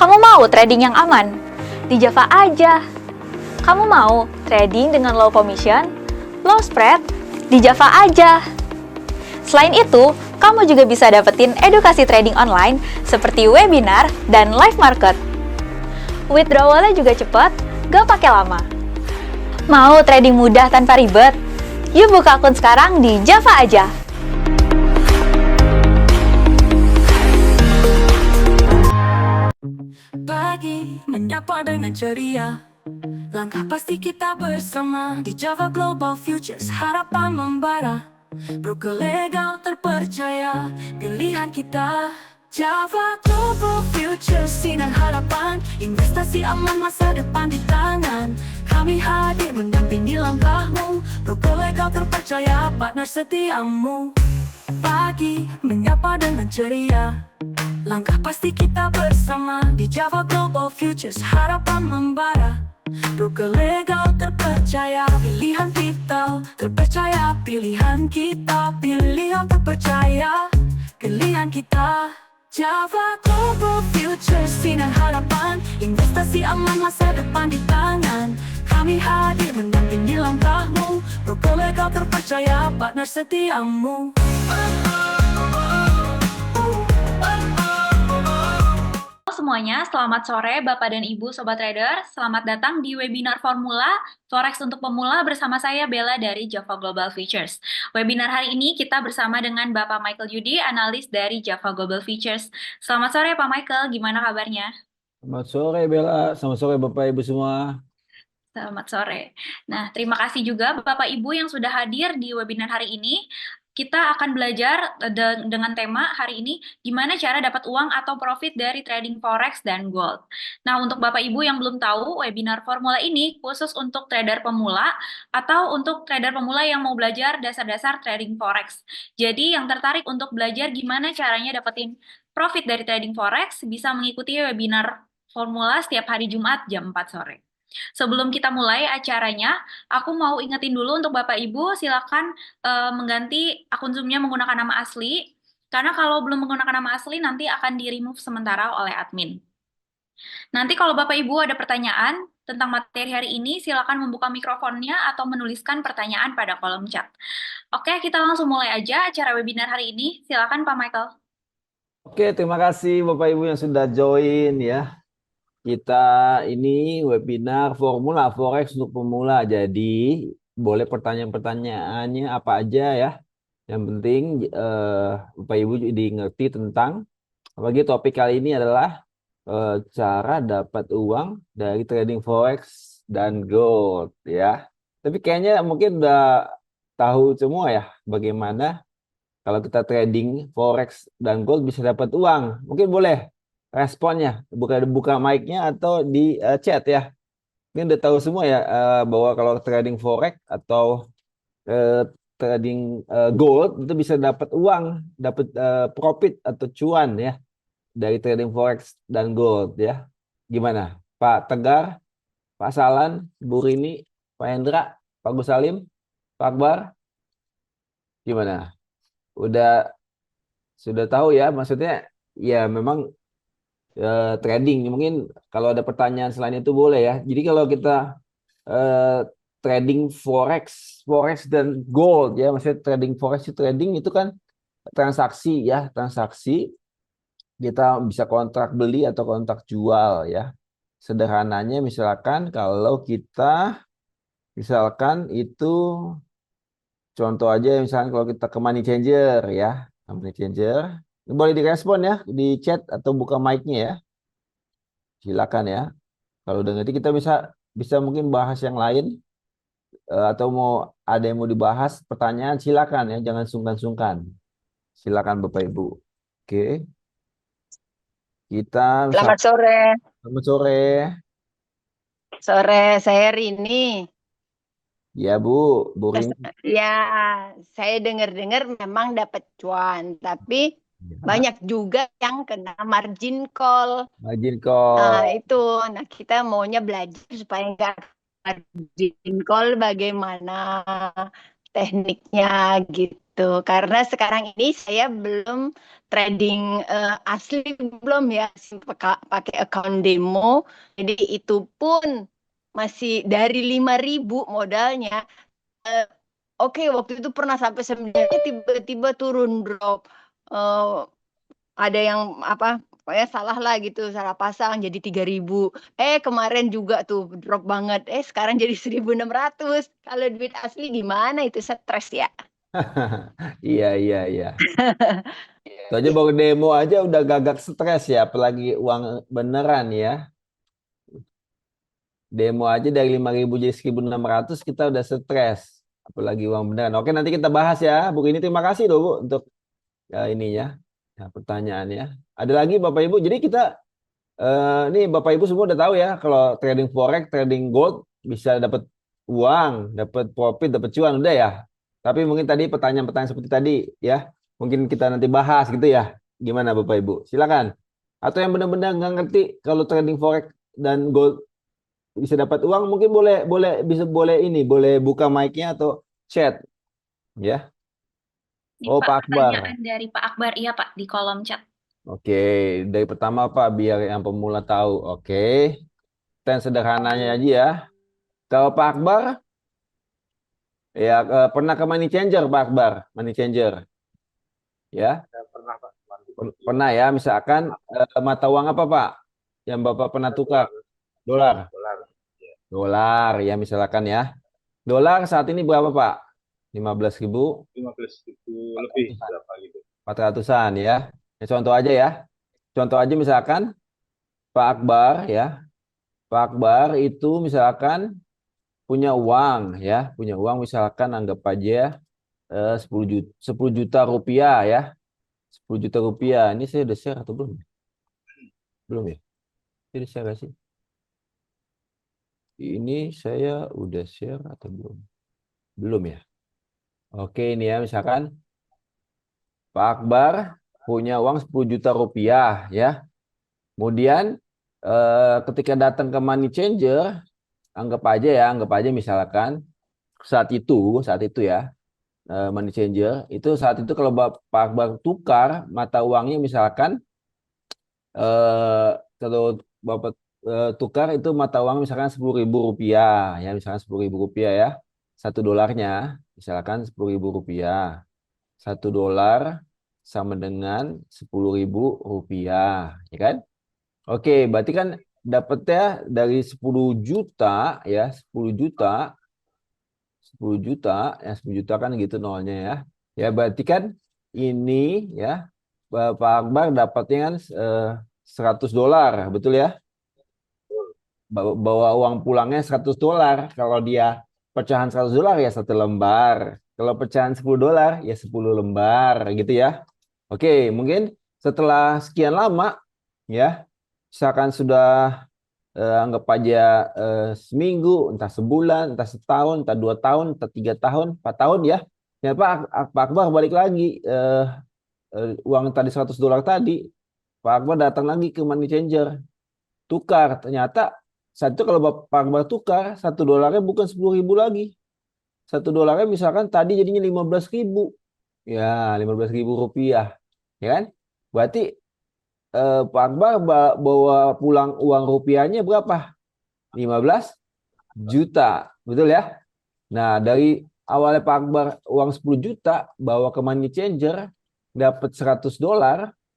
Kamu mau trading yang aman? Di Java aja. Kamu mau trading dengan low commission, low spread? Di Java aja. Selain itu, kamu juga bisa dapetin edukasi trading online seperti webinar dan live market. Withdrawalnya juga cepat, gak pakai lama. Mau trading mudah tanpa ribet? Yuk buka akun sekarang di Java aja. Pagi menyapa dengan ceria, langkah pasti kita bersama di Java Global Futures, harapan membara. Broker legal terpercaya, pilihan kita Java Global Futures, sinar harapan, investasi aman, masa depan di tangan. Kami hadir mendampingi langkahmu, broker legal terpercaya, partner setiamu. Pagi menyapa dengan ceria, langkah pasti kita bersama di Java Global Futures, harapan membara. Broker legal terpercaya, pilihan vital terpercaya, pilihan kita, pilihan terpercaya, pilihan kita. Java Global Futures, sinar harapan, investasi aman, masa depan di tangan. Kami hadir mendampingi langkahmu, broker legal terpercaya, partner setiamu. Semuanya, selamat sore Bapak dan Ibu Sobat Trader. Selamat datang di webinar Formula Forex untuk Pemula bersama saya Bella dari Java Global Futures. Webinar hari ini kita bersama dengan Bapak Michael Yudi, analis dari Java Global Futures. Selamat sore Pak Michael, gimana kabarnya? Selamat sore Bella, selamat sore Bapak Ibu semua. Selamat sore. Nah, terima kasih juga Bapak Ibu yang sudah hadir di webinar hari ini. Kita akan belajar dengan tema hari ini, gimana cara dapat uang atau profit dari trading forex dan gold. Nah, untuk Bapak Ibu yang belum tahu, webinar formula ini khusus untuk trader pemula atau untuk trader pemula yang mau belajar dasar-dasar trading forex. Jadi, yang tertarik untuk belajar gimana caranya dapetin profit dari trading forex, bisa mengikuti webinar formula setiap hari Jumat jam 4 sore. Sebelum kita mulai acaranya, aku mau ingetin dulu untuk Bapak Ibu, silakan mengganti akun Zoom-nya menggunakan nama asli, karena kalau belum menggunakan nama asli nanti akan di-remove sementara oleh admin. Nanti kalau Bapak Ibu ada pertanyaan tentang materi hari ini, silakan membuka mikrofonnya atau menuliskan pertanyaan pada kolom chat. Oke, kita langsung mulai aja acara webinar hari ini. Silakan Pak Michael. Oke, terima kasih Bapak Ibu yang sudah join ya. Kita ini webinar Formula Forex untuk Pemula. Jadi boleh pertanyaan-pertanyaannya apa aja ya. Yang penting Bapak Ibu jadi ngerti tentang, apalagi topik kali ini adalah cara dapat uang dari trading forex dan gold ya. Tapi kayaknya mungkin udah tahu semua ya bagaimana kalau kita trading forex dan gold bisa dapat uang. Mungkin boleh responnya buka mic-nya atau di chat ya. Mungkin udah tahu semua ya bahwa kalau trading forex atau trading gold itu bisa dapat uang, dapat profit atau cuan ya dari trading forex dan gold ya. Gimana? Pak Tegar, Pak Salan, Bu Rini, Pak Hendra, Pak Gus Salim, Pak Akbar, gimana? Sudah tahu ya, maksudnya ya memang trading. Mungkin kalau ada pertanyaan selain itu boleh ya. Jadi kalau kita trading forex dan gold ya, maksudnya trading forex itu kan transaksi ya, transaksi kita bisa kontrak beli atau kontrak jual ya. Sederhananya misalkan kalau kita misalkan itu contoh aja misalkan kalau kita ke Money Changer ya, Money Changer boleh direspon ya di chat atau buka mic-nya ya. Silakan ya. Kalau udah ngerti kita bisa mungkin bahas yang lain atau mau ada yang mau dibahas pertanyaan silakan ya, jangan sungkan-sungkan. Silakan Bapak Ibu. Oke. Kita Selamat sore. selamat sore. Sore, saya Rini. Ya Bu Rini. Ya, saya dengar-dengar memang dapat cuan, tapi Ya, banyak juga yang kena margin call. margin Nah, call. itu. Nah, kita maunya belajar supaya nggak margin call, bagaimana tekniknya gitu. Tuh, karena sekarang ini saya belum trading asli, belum ya, masih pakai account demo. Jadi itu pun masih dari 5.000 modalnya. Eh, Oke, waktu itu pernah sampai 9, tiba-tiba turun drop. Eh, ada yang apa? Pokoknya salah lah gitu, salah pasang jadi 3.000. Kemarin juga tuh drop banget. Sekarang jadi 1.600. Kalau duit asli gimana itu, stres ya. Iya, iya, iya. Itu aja baru demo aja udah gagak stres ya, apalagi uang beneran ya. Demo aja dari 5.000 jadi 1.600 kita udah stres. Apalagi uang beneran. Oke, nanti kita bahas ya. Bu ini terima kasih loh Bu untuk ininya. Ya, pertanyaannya. Ada lagi Bapak Ibu. Jadi kita nih Bapak Ibu semua udah tahu ya kalau trading forex, trading gold bisa dapat uang, dapat profit, dapat cuan udah ya. Tapi mungkin tadi pertanyaan-pertanyaan seperti tadi ya, mungkin kita nanti bahas gitu ya. Gimana Bapak Ibu? Silakan. Atau yang benar-benar nggak ngerti kalau trading forex dan gold bisa dapat uang, mungkin boleh boleh ini, boleh buka mic-nya atau chat ya. Nih, Oh Pak, Pak Akbar. pertanyaan dari Pak Akbar. Iya, Pak, di kolom chat. Oke, dari pertama Pak biar yang pemula tahu. Oke. Dan sederhananya aja ya. Kalau Pak Akbar, ya pernah ke money changer Pak Akbar, money changer, ya. Pernah ya, misalkan mata uang apa Pak, yang Bapak pernah tukar? Dolar, dolar ya misalkan ya. Dolar saat ini berapa Pak? 15.000, 15.000 lebih berapa gitu. 400-an ya. Ya. Contoh aja ya. Contoh aja misalkan Pak Akbar ya. Pak Akbar itu misalkan punya uang ya, punya uang misalkan anggap aja 10 juta rupiah ya. 10 juta rupiah. Ini saya udah share atau belum? Belum ya? Saya udah share nggak sih? Ini saya udah share atau belum? Belum ya? Oke, ini ya misalkan Pak Akbar punya uang 10 juta rupiah ya. Kemudian ketika datang ke money changer, anggap aja misalkan saat itu ya, money changer itu saat itu kalau Pak Akbar tukar mata uangnya misalkan kalau Bapak tukar itu mata uang misalkan 10.000 rupiah ya, misalkan 10.000 rupiah ya, $1 misalkan 10.000 rupiah, $1 sama dengan 10.000 rupiah ya kan. Oke, berarti kan dapatnya dari 10 juta ya, 10 juta 10 juta ya, 10 juta kan gitu nolnya ya. Ya berarti kan ini ya Pak Akbar dapatnya kan $100, betul ya? Bawa uang pulangnya $100. Kalau dia pecahan $100 ya 1 lembar. Kalau pecahan $10 ya 10 lembar gitu ya. Oke, mungkin setelah sekian lama ya, misalkan sudah anggap aja seminggu, entah sebulan, entah setahun, entah 2 tahun, entah 3 tahun, 4 tahun ya. Ya Pak Akbar balik lagi uang tadi $100 tadi, Pak Akbar datang lagi ke money changer, tukar. Ternyata saat itu kalau Pak Akbar tukar, $1 bukan 10.000 lagi. $1 misalkan tadi jadinya 15.000. Ya, 15.000 rupiah. Ya kan? Berarti Pak Akbar bawa pulang uang rupiahnya berapa? 15 juta. Betul ya? Nah, dari awalnya Pak Akbar uang 10 juta bawa ke money changer dapat $100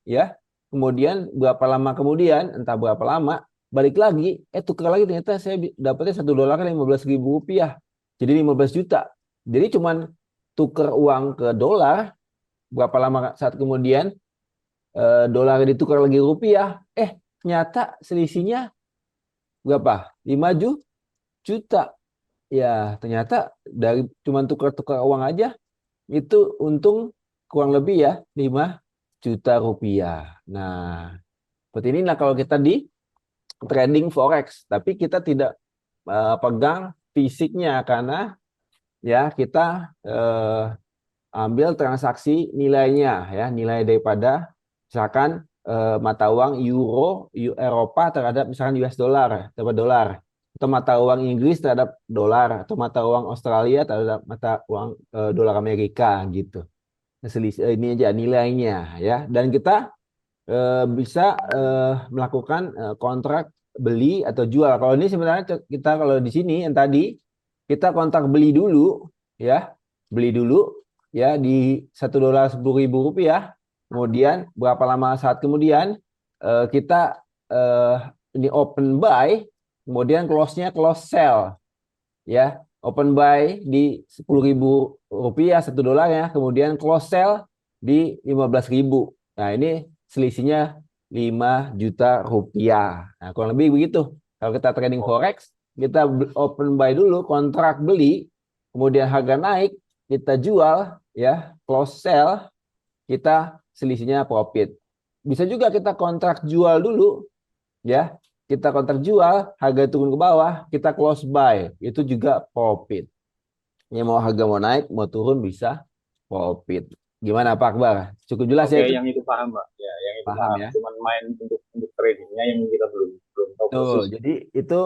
ya. Kemudian berapa lama kemudian, entah berapa lama, balik lagi, tukar lagi ternyata saya dapatnya $1 15.000 rupiah. Jadi 15 juta. Jadi cuman tukar uang ke dolar, berapa lama saat kemudian dolar ditukar lagi rupiah, ternyata selisihnya berapa? 5 juta. Ya, ternyata dari cuman tukar-tukar uang aja itu untung kurang lebih ya 5 juta rupiah. Nah, seperti inilah kalau kita di trading forex, tapi kita tidak pegang fisiknya karena ya kita ambil transaksi nilainya ya, nilai daripada misalkan mata uang euro Eropa terhadap misalkan US dollar terhadap dolar, atau mata uang Inggris terhadap dolar, atau mata uang Australia terhadap mata uang dolar Amerika gitu. ini aja nilainya ya. Dan kita bisa melakukan kontrak beli atau jual. Kalau ini sebenarnya kita kalau di sini yang tadi kita kontrak beli dulu ya, beli dulu ya di $1.10.000. Kemudian berapa lama saat kemudian kita ini open buy, kemudian close-nya close sell ya. Open buy di $10.000 $1 ya, kemudian close sell di 15.000. Nah, ini selisihnya 5 juta rupiah. Nah, kurang lebih begitu. Kalau kita trading forex, kita open buy dulu, kontrak beli, kemudian harga naik, kita jual, ya, close sell, kita selisihnya profit. Bisa juga kita kontrak jual dulu, ya, kita kontrak jual, harga turun ke bawah, kita close buy, itu juga profit. Ini mau harga mau naik, mau turun bisa profit. Gimana Pak Akbar? Cukup jelas Oke, ya itu? yang itu paham, Pak. Ya, yang itu Paham paham. ya? Cuman main untuk tradingnya yang kita belum tahu Tuh, persis. jadi itu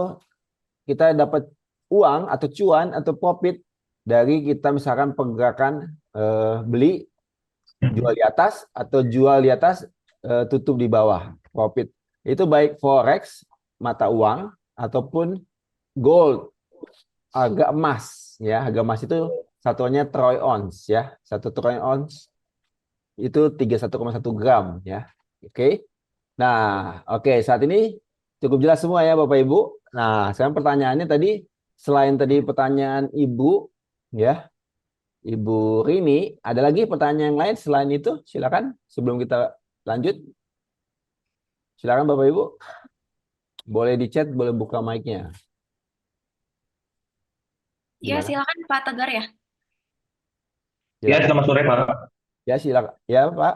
kita dapat uang atau cuan atau profit dari kita misalkan pergerakan beli jual di atas atau jual di atas tutup di bawah, profit. Itu baik forex mata uang ataupun gold, harga emas ya. Harga emas itu satuannya troy ounce ya. 1 troy ounce itu 31,1 gram ya. Oke. Nah, oke, saat ini cukup jelas semua ya Bapak Ibu. Nah, sekarang pertanyaannya tadi, selain tadi pertanyaan Ibu ya, Ibu Rini, ada lagi pertanyaan yang lain selain itu? Silakan sebelum kita lanjut. Silakan Bapak Ibu. Boleh di chat, boleh buka mic-nya. Ya, Gimana? silakan Pak Tegar ya. Ya, Silakan. selamat sore, Pak. Ya, silakan. Ya, Pak.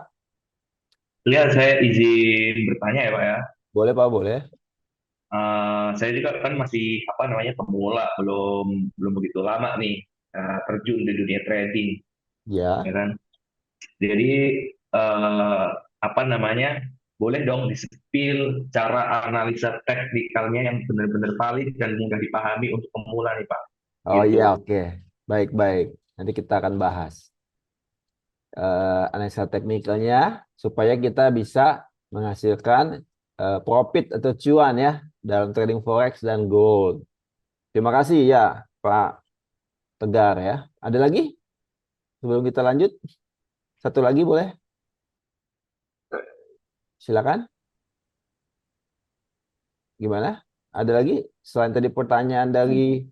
Ya, saya izin bertanya ya, Pak ya. Boleh, Pak, boleh. Saya juga kan masih apa namanya pemula, belum begitu lama nih terjun di dunia trading, Ya. ya kan. Jadi apa namanya, boleh dong di-spill cara analisa teknikalnya yang benar-benar valid dan mudah dipahami untuk pemula nih, Pak. Oh Gitu. iya, oke. Baik-baik. Nanti kita akan bahas analisa teknikalnya supaya kita bisa menghasilkan profit atau cuan ya dalam trading forex dan gold. Terima kasih ya Pak Tegar ya. Ada lagi? Sebelum kita lanjut, satu lagi boleh? Silakan. Gimana? Ada lagi? Selain tadi pertanyaan dari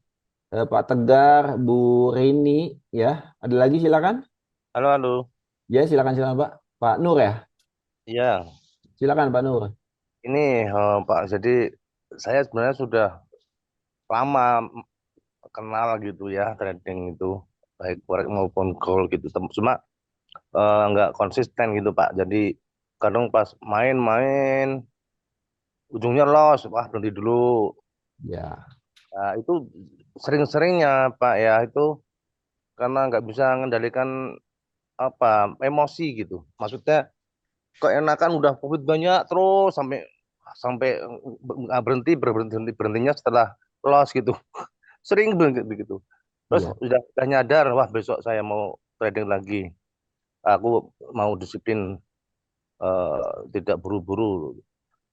Pak Tegar, Bu Rini ya. Ada lagi silakan. Halo, halo. Ya, silakan Pak. Pak Nur ya. Iya, Silakan Pak Nur. ini Pak, jadi saya sebenarnya sudah lama kenal gitu ya trading itu, baik forex maupun gold gitu. Cuma nggak konsisten gitu Pak. Jadi kadang pas main-main ujungnya loss, wah berhenti dulu. Ya. Nah, itu sering-seringnya Pak ya itu karena nggak bisa mengendalikan apa emosi gitu. Maksudnya keenakan udah profit banyak terus sampai sampai nggak berhentinya setelah loss gitu. Sering banget begitu. Terus Ya. udah nyadar, wah besok saya mau trading lagi. Aku mau disiplin, tidak buru-buru.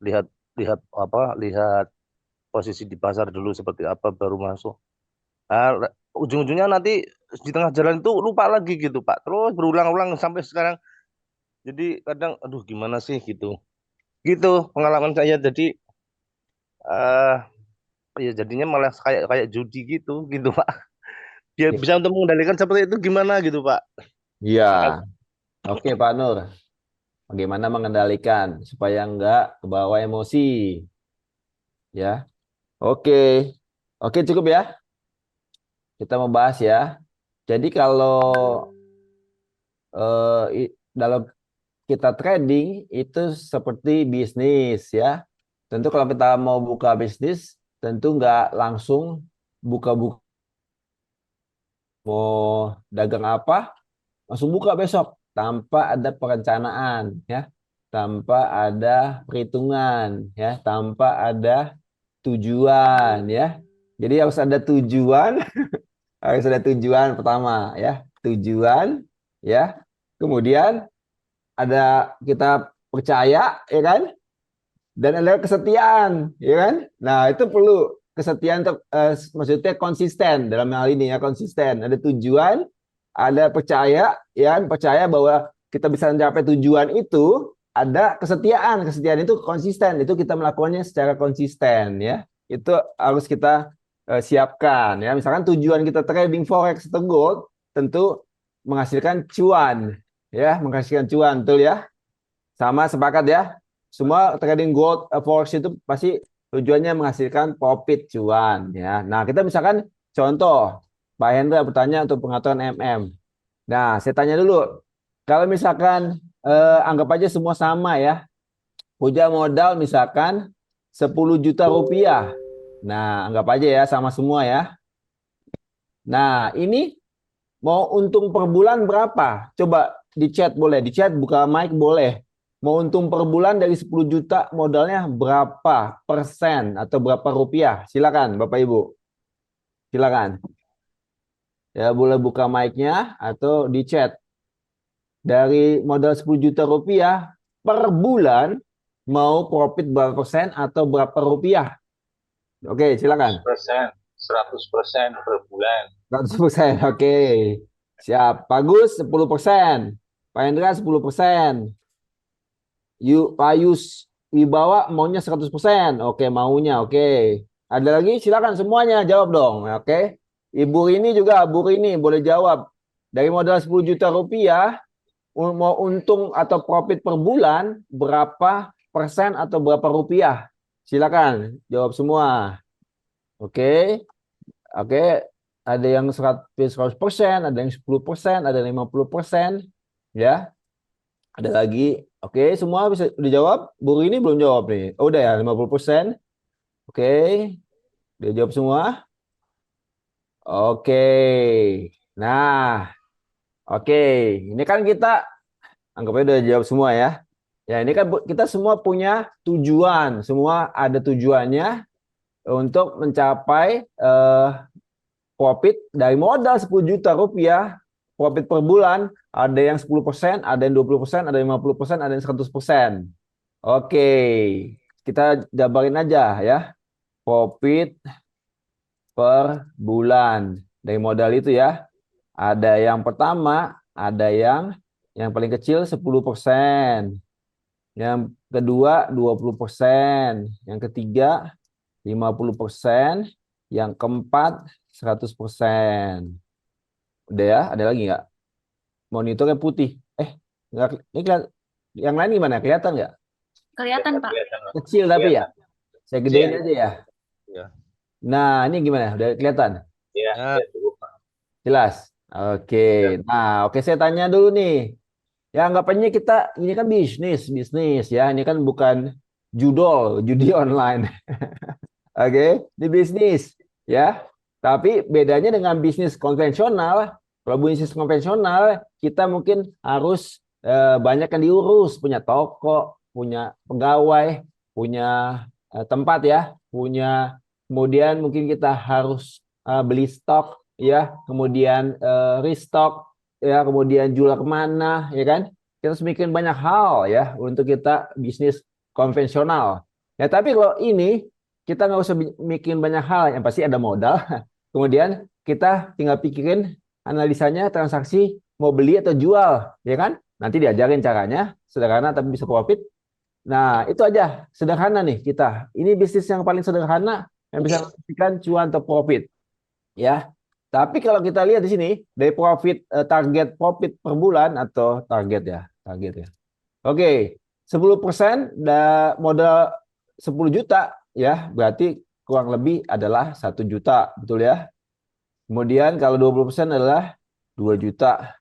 Lihat lihat apa? Lihat posisi di pasar dulu seperti apa baru masuk. Nah, ujung-ujungnya nanti di tengah jalan itu lupa lagi gitu Pak. Terus berulang-ulang sampai sekarang. Jadi kadang, aduh gimana sih gitu. Gitu pengalaman saya. Jadi eh ya jadinya malah kayak kayak judi gitu Pak. Dia Ya. bisa untuk mengendalikan seperti itu gimana gitu Pak. Ya. Oke Pak Nur. Bagaimana mengendalikan supaya enggak kebawa emosi? Ya. Oke. Oke, cukup ya. Kita membahas ya. Jadi kalau dalam kita trading itu seperti bisnis ya. Tentu kalau kita mau buka bisnis, tentu nggak langsung buka-buka mau dagang apa, langsung buka besok tanpa ada perencanaan ya, tanpa ada perhitungan ya, tanpa ada tujuan ya. Jadi harus ada tujuan, harus ada tujuan pertama ya, tujuan ya. kemudian ada kita percaya, ya kan? Dan ada kesetiaan, ya kan? Nah, itu perlu kesetiaan, maksudnya konsisten dalam hal ini ya, konsisten. Ada tujuan, ada percaya, ya kan? Percaya bahwa kita bisa mencapai tujuan itu, ada kesetiaan. Kesetiaan itu konsisten, itu kita melakukannya secara konsisten, ya. Itu harus kita siapkan, ya. Misalkan tujuan kita trading forex atau gold, tentu menghasilkan cuan, ya, menghasilkan cuan, betul ya? Sama, sepakat ya? Semua trading gold, forex itu pasti tujuannya menghasilkan profit, cuan, ya. Nah, kita misalkan contoh, Pak Hendra bertanya untuk pengaturan MM. Nah, saya tanya dulu, kalau misalkan anggap aja semua sama ya, punya modal misalkan 10 juta rupiah. Nah, anggap aja ya sama semua ya. Nah, ini mau untung per bulan berapa? Coba di chat boleh, di chat buka mic boleh. Mau untung per bulan dari 10 juta modalnya berapa persen atau berapa rupiah? Silakan Bapak Ibu. Silakan. Ya, boleh buka mic-nya atau di chat. Dari modal 10 juta rupiah per bulan mau profit berapa persen atau berapa rupiah? Oke, silakan. 100% per bulan. 100%. Oke. Siap. Bagus 10%. Pak Hendra 10%. Pak Yus Wibawa maunya 100%. Oke, maunya. Oke. Ada lagi? Silakan semuanya jawab dong. Oke. Ibu ini juga, Bu ini boleh jawab. Dari modal 10 juta rupiah, mau untung atau profit per bulan, berapa persen atau berapa rupiah? Silakan jawab semua. Oke. Oke. Ada yang 100%, ada yang 10%, ada yang 50%. Ya. Ada lagi. Oke, semua bisa dijawab. Bu ini belum jawab nih. Oh, udah ya, 50%. Oke. Dia jawab semua. Oke. Nah, oke. Ini kan kita anggapnya udah jawab semua ya. Ya, ini kan kita semua punya tujuan. Semua ada tujuannya untuk mencapai profit dari modal 10 juta rupiah, profit per bulan, ada yang 10%, ada yang 20%, ada yang 50%, ada yang 100%. Oke, kita jabarin aja ya. Profit per bulan dari modal itu ya. Ada yang pertama, ada yang paling kecil 10%. Yang kedua 20%. Yang ketiga 50%. Yang keempat 100%. Udah ya, ada lagi nggak? Monitornya putih. Ini yang lain gimana? Kelihatan nggak? Kelihatan, Pak. Kecil tapi ya. Saya gedein aja ya. Ya. Nah, ini gimana? Udah kelihatan? Ya, cukup. Jelas? Oke. Nah, oke, saya tanya dulu nih. Ya, anggapannya kita ini kan bisnis ya. Ini kan bukan judi online. Oke, di bisnis ya. Tapi bedanya dengan bisnis konvensional, kalau bisnis konvensional kita mungkin harus banyak yang diurus, punya toko, punya pegawai, punya tempat ya, kemudian mungkin kita harus beli stok ya, kemudian restock ya, kemudian jual kemana ya kan. Kita harus bikin banyak hal ya untuk kita bisnis konvensional. Ya, tapi kalau ini kita nggak usah bikin banyak hal, yang pasti ada modal. Kemudian kita tinggal pikirin analisanya transaksi mau beli atau jual, ya kan? Nanti diajarin caranya, sederhana tapi bisa profit. Nah, itu aja, sederhana nih kita. Ini bisnis yang paling sederhana yang bisa menghasilkan cuan atau profit, ya. Tapi kalau kita lihat di sini dari profit target profit per bulan atau target ya. Oke, 10% modal 10 juta. Ya, berarti kurang lebih adalah 1 juta, betul ya? Kemudian kalau 20% adalah 2 juta.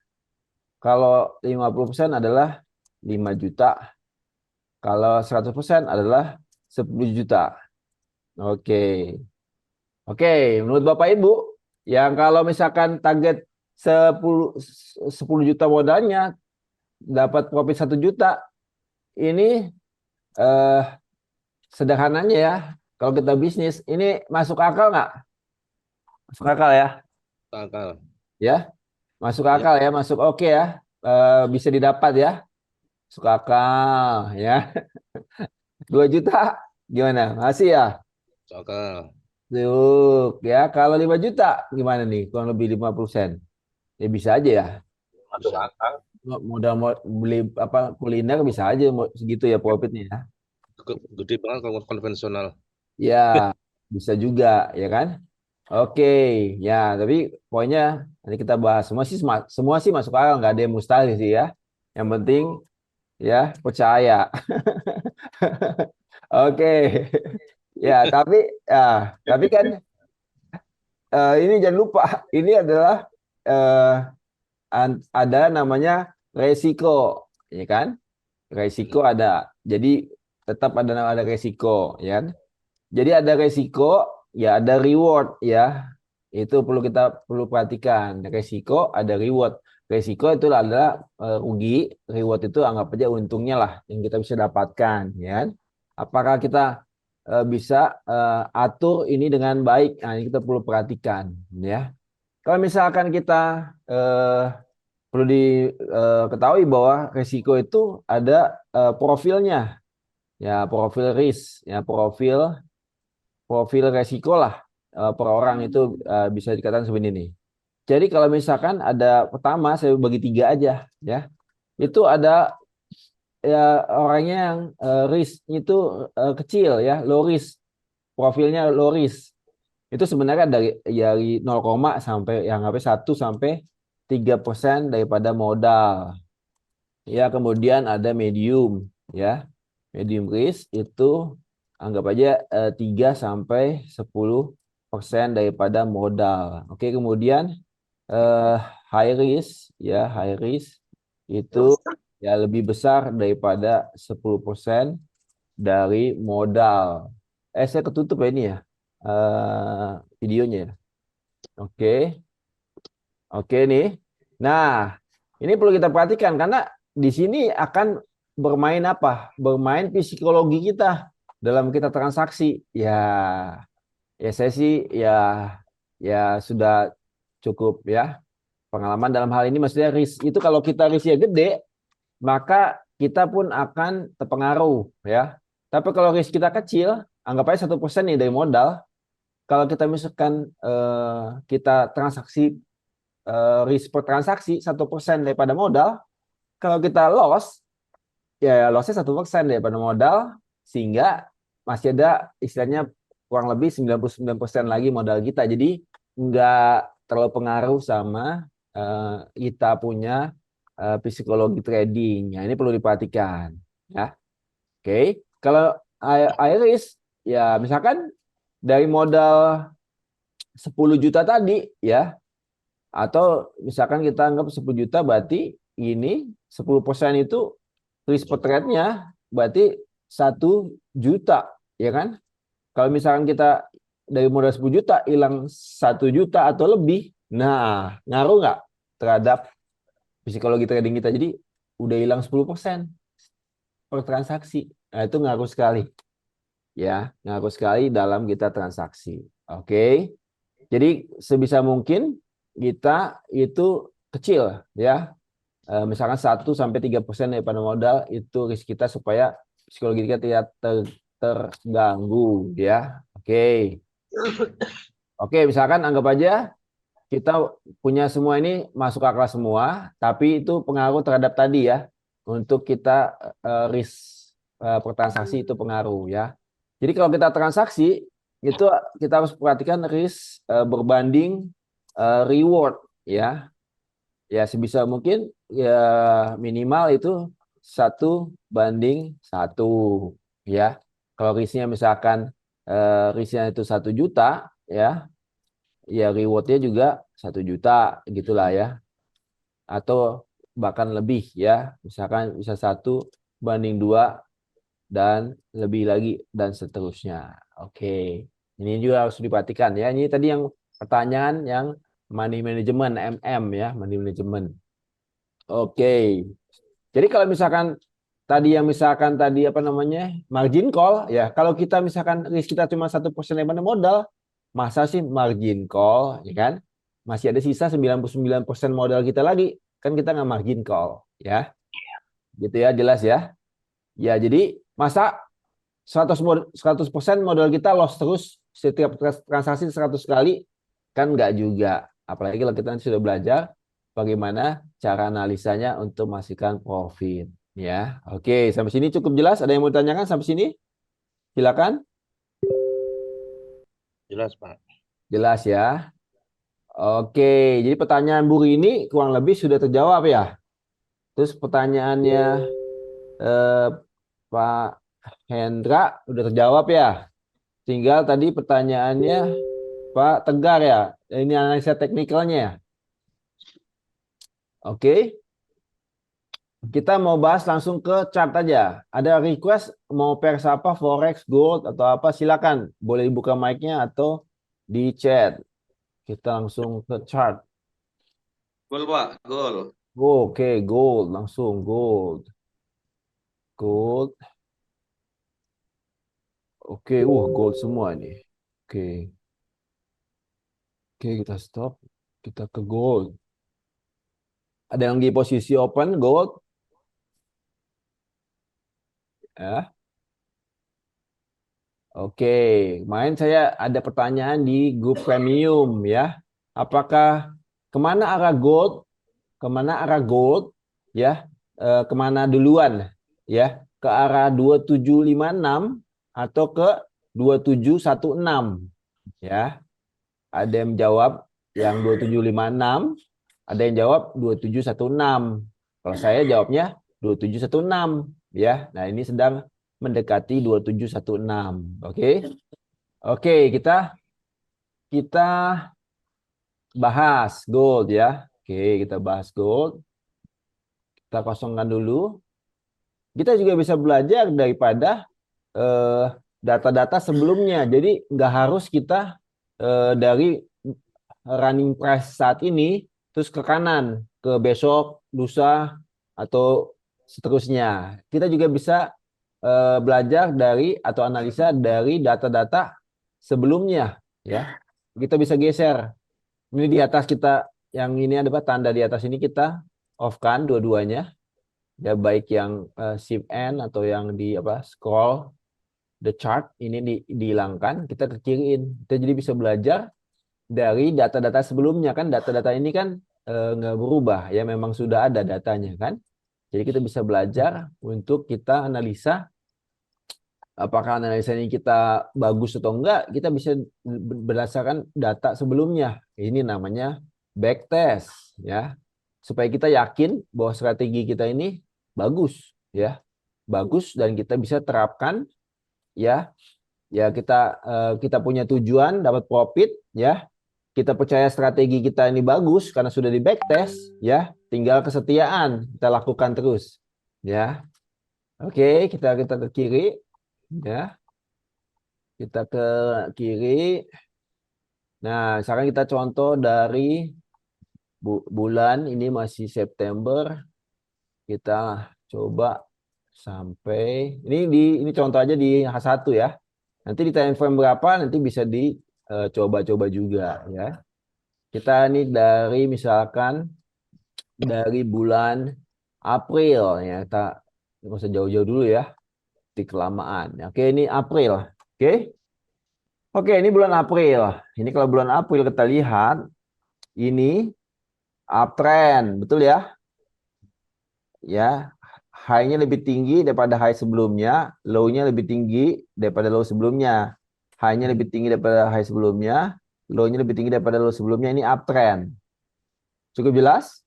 Kalau 50% adalah 5 juta. Kalau 100% adalah 10 juta. Oke. Oke, menurut Bapak Ibu, yang kalau misalkan target 10 juta modalnya dapat profit 1 juta, ini sederhananya ya, kalau kita bisnis, ini masuk akal nggak? Masuk akal ya? Akal. Ya, masuk akal ya, masuk oke ya. bisa didapat ya. Suka akal ya. 2 juta gimana? Masih ya? Soal Yuk ya. Kalau 5 juta gimana nih? Kurang lebih 50 sen. Ya bisa aja ya. Masuk bisa. akal. Modal beli apa kuliner bisa aja segitu ya profitnya ya. Gede banget kalau konvensional. Ya, bisa juga ya kan? Oke, ya tapi poinnya nanti kita bahas semua sih masuk akal, nggak ada yang mustahil sih ya. Yang penting ya percaya. Oke. Ya, tapi kan ini jangan lupa ini adalah eh, ada namanya resiko, ya kan? Resiko ada. Jadi tetap ada resiko, ya kan? Jadi ada resiko, ya ada reward, ya. Itu perlu perhatikan. Resiko ada reward. Resiko itu adalah rugi, reward itu anggap aja untungnya lah yang kita bisa dapatkan, ya kan? Apakah kita bisa atur ini dengan baik? Nah, ini kita perlu perhatikan, ya. Kalau misalkan kita perlu diketahui bahwa resiko itu ada profilnya, ya profil risk, ya profil resiko lah per orang itu bisa dikatakan seperti ini. Jadi kalau misalkan ada pertama saya bagi 3 aja ya. Itu ada ya orangnya yang risk itu kecil ya, low risk. Profilnya low risk. Itu sebenarnya dari 0, sampai yang 1 sampai 3% daripada modal. Ya, kemudian ada medium ya. Medium risk itu anggap aja 3 sampai 10% daripada modal. Oke, kemudian high risk ya, high risk itu ya lebih besar daripada 10% dari modal. Saya ketutup ya ini ya. Videonya ya. Oke. Oke nih. Nah, ini perlu kita perhatikan karena di sini akan bermain apa? Bermain psikologi kita dalam kita transaksi. Ya saya sih ya sudah cukup ya pengalaman dalam hal ini, maksudnya risk itu kalau kita risknya gede, maka kita pun akan terpengaruh ya. Tapi kalau risk kita kecil, anggap aja 1% nih dari modal. Kalau kita misalkan kita transaksi risk per transaksi 1% daripada modal, kalau kita loss, ya lossnya 1% daripada modal, sehingga masih ada istilahnya kurang lebih 99% lagi modal kita. Jadi nggak terlalu pengaruh sama kita punya psikologi trading. Ya, ini perlu diperhatikan. Ya. Oke, kalau risk, ya misalkan dari modal 10 juta tadi, ya, atau misalkan kita anggap 10 juta berarti ini 10% itu risk per trade-nya berarti 1 juta, ya kan? Kalau misalkan kita dari modal 10 juta hilang 1 juta atau lebih, nah ngaruh nggak terhadap psikologi trading kita? Jadi udah hilang 10% per transaksi. Nah, itu ngaruh sekali. Ya, ngaruh sekali dalam kita transaksi. Oke. Jadi sebisa mungkin kita itu kecil ya, misalkan 1 sampai 3% daripada modal itu risk kita supaya psikologi kita tidak terganggu ya. Oke, misalkan anggap aja kita punya semua ini masuk akal semua, tapi itu pengaruh terhadap tadi ya, untuk kita risk per transaksi itu pengaruh ya. Jadi kalau kita transaksi itu kita harus perhatikan risk berbanding reward ya. Ya sebisa mungkin ya minimal itu 1:1 ya. Kalau risknya misalkan risknya itu 1 juta ya, ya rewardnya juga 1 juta gitulah ya, atau bahkan lebih ya, misalkan bisa 1:2 dan lebih lagi dan seterusnya. Oke, ini juga harus diperhatikan ya. Ini tadi yang pertanyaan yang money management, ya, money management. Oke. Jadi kalau misalkan tadi apa namanya margin call ya, kalau kita misalkan risk kita cuma 1% daripada modal, masa sih margin call ya kan? Masih ada sisa 99% modal kita lagi. kan kita nggak margin call, ya. Gitu ya, jelas ya. Ya, jadi masa 100% modal kita loss terus setiap transaksi 100 kali? Kan nggak juga. Apalagi kalau kita sudah belajar bagaimana cara analisanya untuk menghasilkan profit. Ya, oke, sampai sini cukup jelas. Ada yang mau ditanyakan sampai sini? Silakan. Jelas, Pak. Jelas ya. Oke, jadi pertanyaan Bu Rini kurang lebih sudah terjawab ya. Terus pertanyaannya Pak Hendra udah terjawab ya. Tinggal tadi pertanyaannya Pak Tegar ya. Ini analisa teknikalnya ya. Oke. Kita mau bahas langsung ke chart aja. Ada request mau pairs apa, forex, gold atau apa, silakan. Boleh dibuka mic-nya atau di chat. Kita langsung ke chart. Gol Pak, gol. Oke, gold langsung gold. Gold. Oke, gold semua nih. Oke. Oke, kita stop. Kita ke gold. Ada yang di posisi open gold? Ya. Oke, main saya ada pertanyaan di grup premium ya. Apakah kemana arah gold? Kemana arah gold? Ya, kemana duluan? Ya, ke arah 2756 atau ke 2716? Ya, ada yang jawab yang 2756, ada yang jawab 2716. Kalau saya jawabnya 2716 ya. Nah, ini sedang mendekati 2716. Oke. Oke, kita bahas gold ya. Oke, kita bahas gold. Kita kosongkan dulu. Kita juga bisa belajar daripada data-data sebelumnya. Jadi nggak harus kita dari running price saat ini terus ke kanan, ke besok, lusa, atau seterusnya. Kita juga bisa belajar dari atau analisa dari data-data sebelumnya ya. Kita bisa geser. Ini di atas kita yang ini ada tanda di atas ini kita off-kan dua-duanya. Ya, baik yang shift N atau yang di scroll the chart ini dihilangkan, kita ke kiriin. Kita jadi bisa belajar dari data-data sebelumnya, kan data-data ini kan nggak berubah ya, memang sudah ada datanya kan. Jadi kita bisa belajar untuk kita analisa apakah analisa ini kita bagus atau enggak, kita bisa berdasarkan data sebelumnya. Ini namanya backtest ya. Supaya kita yakin bahwa strategi kita ini bagus ya. Bagus dan kita bisa terapkan ya. Ya, kita punya tujuan dapat profit ya. Kita percaya strategi kita ini bagus karena sudah di backtest ya. Tinggal kesetiaan kita lakukan terus ya. Oke, kita ke kiri ya. Kita ke kiri. Nah, sekarang kita contoh dari bulan ini masih September. Kita coba sampai ini contoh aja di H1 ya. Nanti di time frame berapa nanti bisa dicoba-coba juga ya. Kita ini dari misalkan dari bulan April ya, kita nggak usah jauh-jauh dulu ya, di kelamaan. Oke, ini April. Oke, ini bulan April. Ini kalau bulan April kita lihat ini uptrend, betul ya? Ya, high-nya lebih tinggi daripada high sebelumnya, low-nya lebih tinggi daripada low sebelumnya. High-nya lebih tinggi daripada high sebelumnya, low-nya lebih tinggi daripada low sebelumnya. Ini uptrend. Cukup jelas?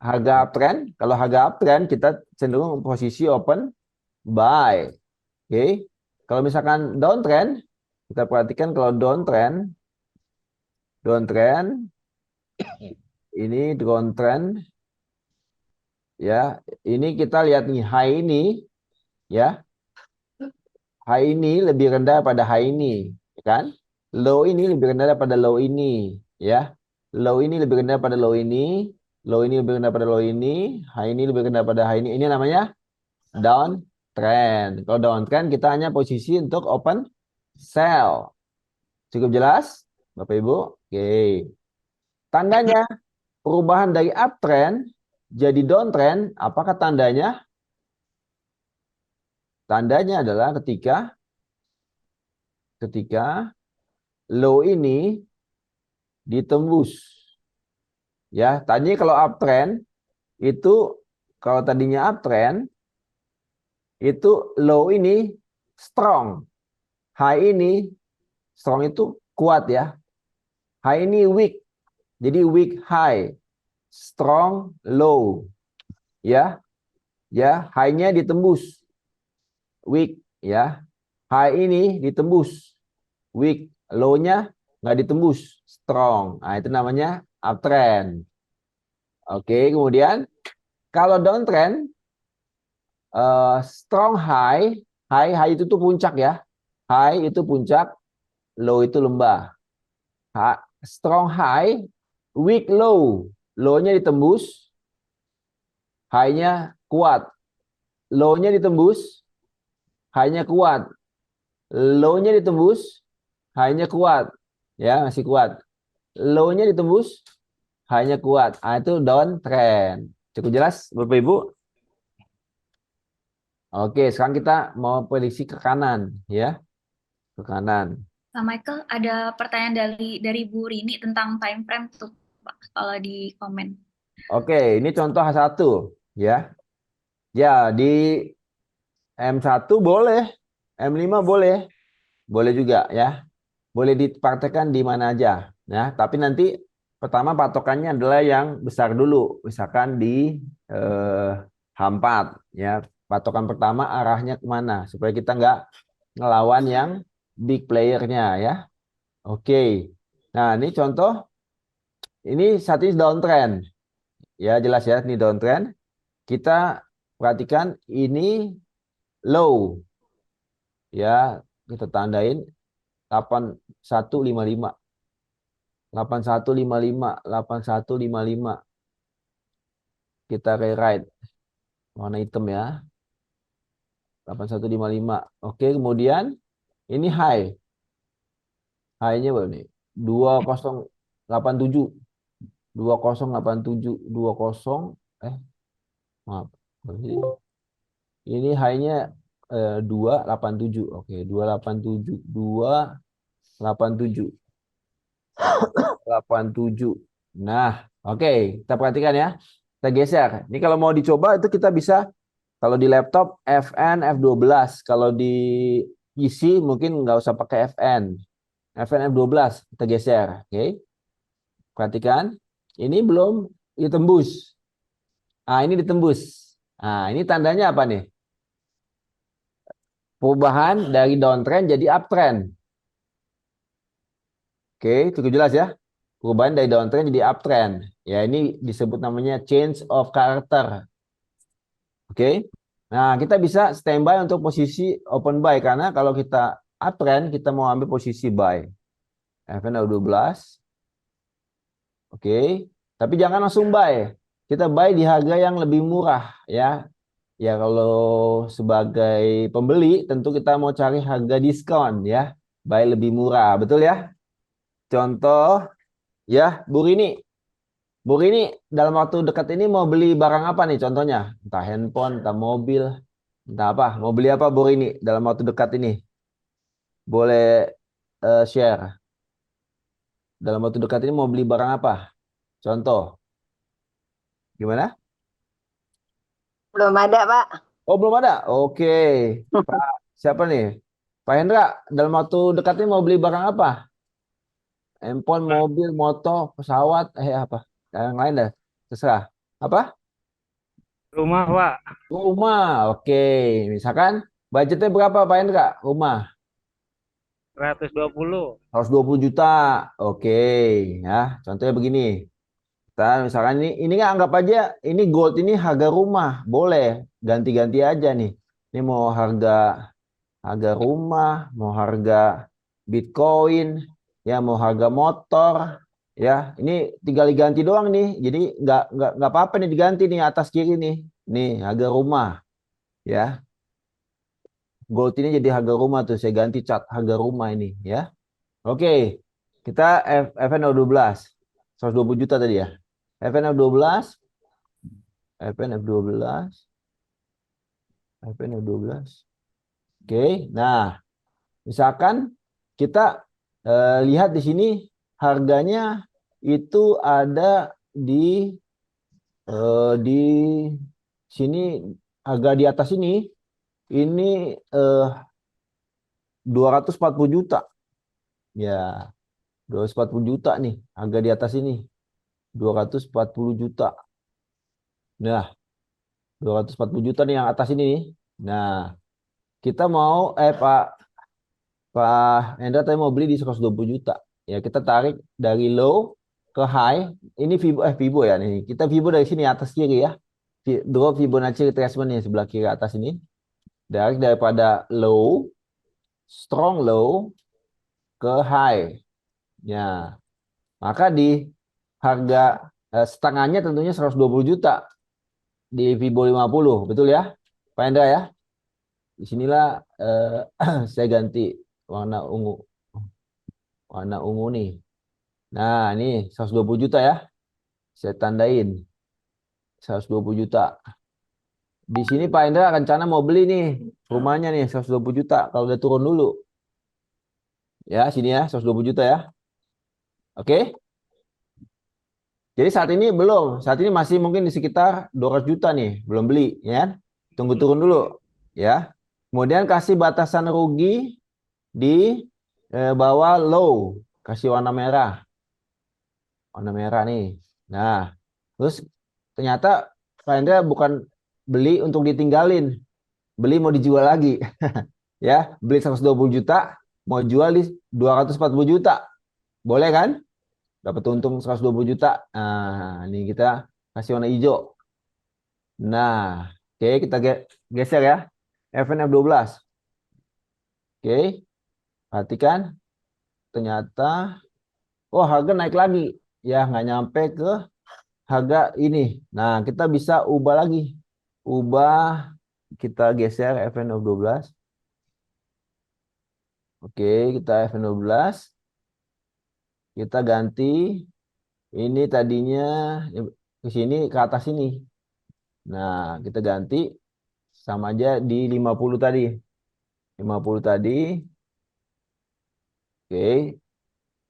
Harga uptrend, kalau harga uptrend kita cenderung posisi open buy. Oke. Kalau misalkan downtrend, kita perhatikan kalau downtrend ini downtrend ya, ini kita lihat nih high ini ya. High ini lebih rendah pada high ini, kan? Low ini lebih rendah daripada low ini, ya. Low ini lebih rendah pada low ini, low ini lebih rendah pada low ini, high ini lebih rendah pada high ini. Ini namanya downtrend. Kalau downtrend kita hanya posisi untuk open sell. Cukup jelas, Bapak Ibu? Oke. Tandanya perubahan dari uptrend jadi downtrend, apakah tandanya? Tandanya adalah ketika low ini ditembus. Ya, tadi kalau uptrend itu kalau tadinya uptrend itu low ini strong. High ini strong itu kuat ya. High ini weak. Jadi weak high, strong low. Ya. Ya, high-nya ditembus. Weak ya. High ini ditembus. Weak, low-nya nggak ditembus. Strong. Nah, itu namanya uptrend. Oke, kemudian kalau downtrend strong high, high itu tuh puncak ya. High itu puncak, low itu lembah. Strong high, weak low. Low-nya ditembus, high-nya kuat. Low-nya ditembus, high-nya kuat. Low-nya ditembus, high-nya kuat. Ya, masih kuat. Low-nya ditembus, high-nya kuat. Ah, itu downtrend. Cukup jelas, Bapak Ibu? Oke, sekarang kita mau prediksi ke kanan, ya. Ke kanan. Pak Michael, ada pertanyaan dari Bu Rini tentang time frame tuh, Pak, kalau di komen. Oke, ini contoh H1, ya. Ya, di M1 boleh, M5 boleh. Boleh juga, ya. Boleh dipraktekkan di mana aja, ya. Tapi nanti pertama patokannya adalah yang besar dulu, misalkan di H4, ya. Patokan pertama arahnya kemana, supaya kita nggak ngelawan yang big playernya, ya. Oke. Nah, ini contoh, ini saat ini downtrend. Ya, jelas ya, ini downtrend. Kita perhatikan ini low. Ya, kita tandain 8155. 8155, 8155. Kita rewrite warna hitam ya. 8155. Oke, kemudian ini high. High-nya berapa nih? 2087. 2087, 20 maaf. Ini high-nya 287. Oke, 287, 287. 87. Nah, oke, kita perhatikan ya. Kita geser. Ini kalau mau dicoba itu kita bisa, kalau di laptop FN F12, kalau di PC mungkin nggak usah pakai FN. FN F12 kita geser, oke. Perhatikan, ini belum ditembus. Nah, ini ditembus. Nah, ini tandanya apa nih? Perubahan dari downtrend jadi uptrend. Oke, cukup jelas ya. Perubahan dari downtrend jadi uptrend. Ya, ini disebut namanya change of character. Oke. Nah, kita bisa standby untuk posisi open buy, karena kalau kita uptrend, kita mau ambil posisi buy. FN12. Oke. Tapi jangan langsung buy. Kita buy di harga yang lebih murah ya. Ya, kalau sebagai pembeli tentu kita mau cari harga diskon ya. Buy lebih murah, betul ya? Contoh ya, Bu Rini. Bu Rini dalam waktu dekat ini mau beli barang apa nih contohnya? Entah handphone, entah mobil, entah apa. Mau beli apa Bu Rini dalam waktu dekat ini? Boleh share. Dalam waktu dekat ini mau beli barang apa? Contoh. Gimana? Belum ada, Pak. Oh, belum ada? Oke. Pak, siapa nih? Pak Hendra, dalam waktu dekat ini mau beli barang apa? Handphone, mobil, motor, pesawat, apa? Yang lain dah. Terserah. Apa? Rumah, Pak. Rumah. Oke. Misalkan budgetnya berapa Pak Hendra? Rumah. 120. 120 juta. Oke. Ya, contohnya begini. Kita misalkan ini nggak, anggap aja ini gold, ini harga rumah. Boleh ganti-ganti aja nih. Ini mau harga rumah, mau harga Bitcoin, ya mau harga motor, ya. Ini tinggal diganti doang nih. Jadi nggak apa-apa nih diganti nih atas kiri nih. Nih harga rumah, ya. Gold ini jadi harga rumah tuh. Saya ganti cat harga rumah ini, ya. Oke, kita FN 12, 120 juta tadi ya. FN 12, FN F12. FN F12. Oke, nah misalkan kita lihat di sini harganya itu ada di sini, harga di atas ini 240 juta. Ya, 240 juta nih harga di atas ini. 240 juta. Nah, 240 juta nih yang atas ini nih. Nah, kita mau Pak Hendra tadi mau beli di 120 juta. Ya, kita tarik dari low ke high. Ini Fibo ya nih. Kita Fibo dari sini atas kiri ya. Draw Fibonacci retracement nih sebelah kiri atas ini. Daripada low, strong low ke high. Ya. Maka di harga setengahnya tentunya 120 juta di Fibo 50, betul ya? Pak Hendra ya? Disinilah saya ganti warna ungu. Warna ungu nih. Nah, ini 120 juta ya. Saya tandain. 120 juta. Di sini Pak Hendra rencana mau beli nih rumahnya nih 120 juta kalau udah turun dulu. Ya, sini ya 120 juta ya. Oke. Jadi saat ini belum, saat ini masih mungkin di sekitar 200 juta nih, belum beli ya. Tunggu turun dulu ya. Kemudian kasih batasan rugi di bawah low, kasih warna merah. Warna merah nih. Nah, terus ternyata Pak Hendra bukan beli untuk ditinggalin. Beli mau dijual lagi. Ya, beli 120 juta, mau jual di 240 juta. Boleh kan? Dapat untung 120 juta. Nah, ini kita kasih warna hijau. Nah, oke, kita geser ya. FNF12. Oke. Perhatikan. Ternyata harga naik lagi. Ya, nggak nyampe ke harga ini. Nah, kita bisa ubah lagi. Ubah, kita geser FN12. Oke, kita FN12. Kita ganti. Ini tadinya ke sini, ke atas ini. Nah, kita ganti. Sama aja di 50 tadi. 50 tadi. Oke.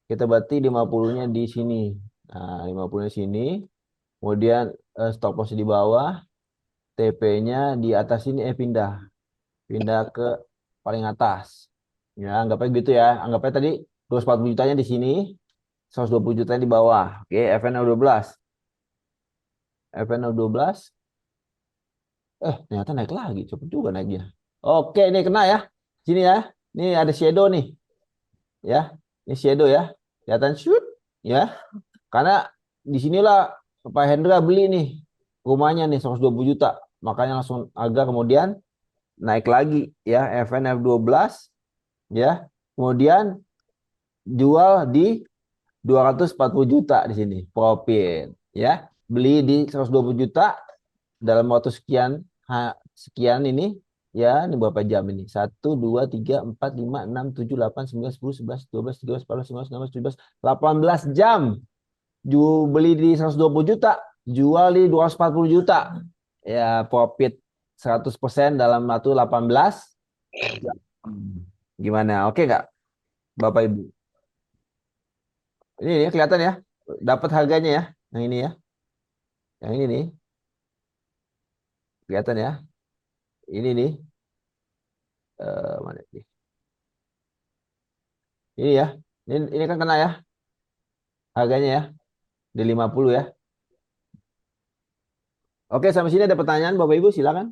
Kita berarti 50-nya di sini. Nah, 50-nya sini. Kemudian stop loss di bawah. TP-nya di atas sini pindah. Pindah ke paling atas. Ya, anggapnya gitu ya. Anggapnya tadi 240 jutanya di sini. 120 jutanya di bawah. Oke, FNL12. FNL12. Ternyata naik lagi. Cepet juga naiknya. Oke, ini kena ya. Sini ya. Ini ada shadow nih. Ya, ini shadow ya. Kelihatan shoot ya. Karena disinilah Pak Hendra beli nih rumahnya nih 120 juta. Makanya langsung agak kemudian naik lagi ya, FNF12 ya. Kemudian jual di 240 juta di sini profit ya. Beli di 120 juta dalam waktu sekian ini ya. Ini berapa jam ini? 1 2 3 4 5 6 7 8 9 10 11 12 13 14 15 16 17 18 jam. Beli di 120 juta, jual di 240 juta. Ya, profit 100% dalam waktu 18 jam. Gimana? Oke nggak, Bapak Ibu? Ini ya, kelihatan ya, dapat harganya ya, yang ini ya, yang ini nih, kelihatan ya, ini nih, mana nih? Ini ya, ini kan kena ya, harganya ya, di 50 ya. Oke, sampai sini ada pertanyaan Bapak Ibu, silakan.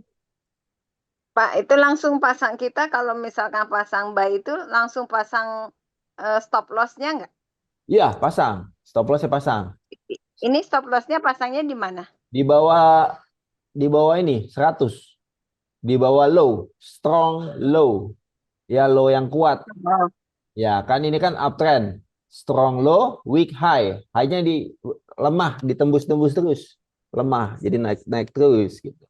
Pak, itu langsung pasang kita kalau misalkan pasang buy itu langsung pasang stop loss-nya nggak? Iya, pasang. Stop loss saya pasang. Ini stop loss-nya pasangnya di mana? Di bawah ini 100. Di bawah low, strong low. Ya, low yang kuat. Ya, kan ini kan uptrend. Strong low, weak high. High-nya lemah, ditembus-tembus terus. Lemah, jadi naik terus gitu.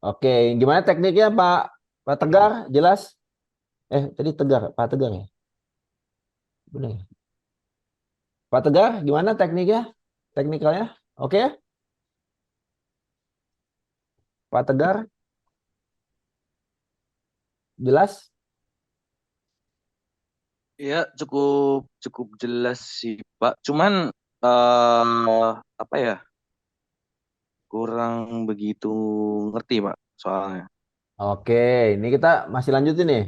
Oke, gimana tekniknya Pak Tegar? Jelas? Tadi Tegar, Pak Tegar ya? Benar ya? Pak Tegar, gimana tekniknya? Teknikalnya? Oke? Pak Tegar, jelas? Ya, cukup jelas sih, Pak. Cuman apa ya? Kurang begitu ngerti, Pak, soalnya. Oke, ini kita masih lanjutin nih.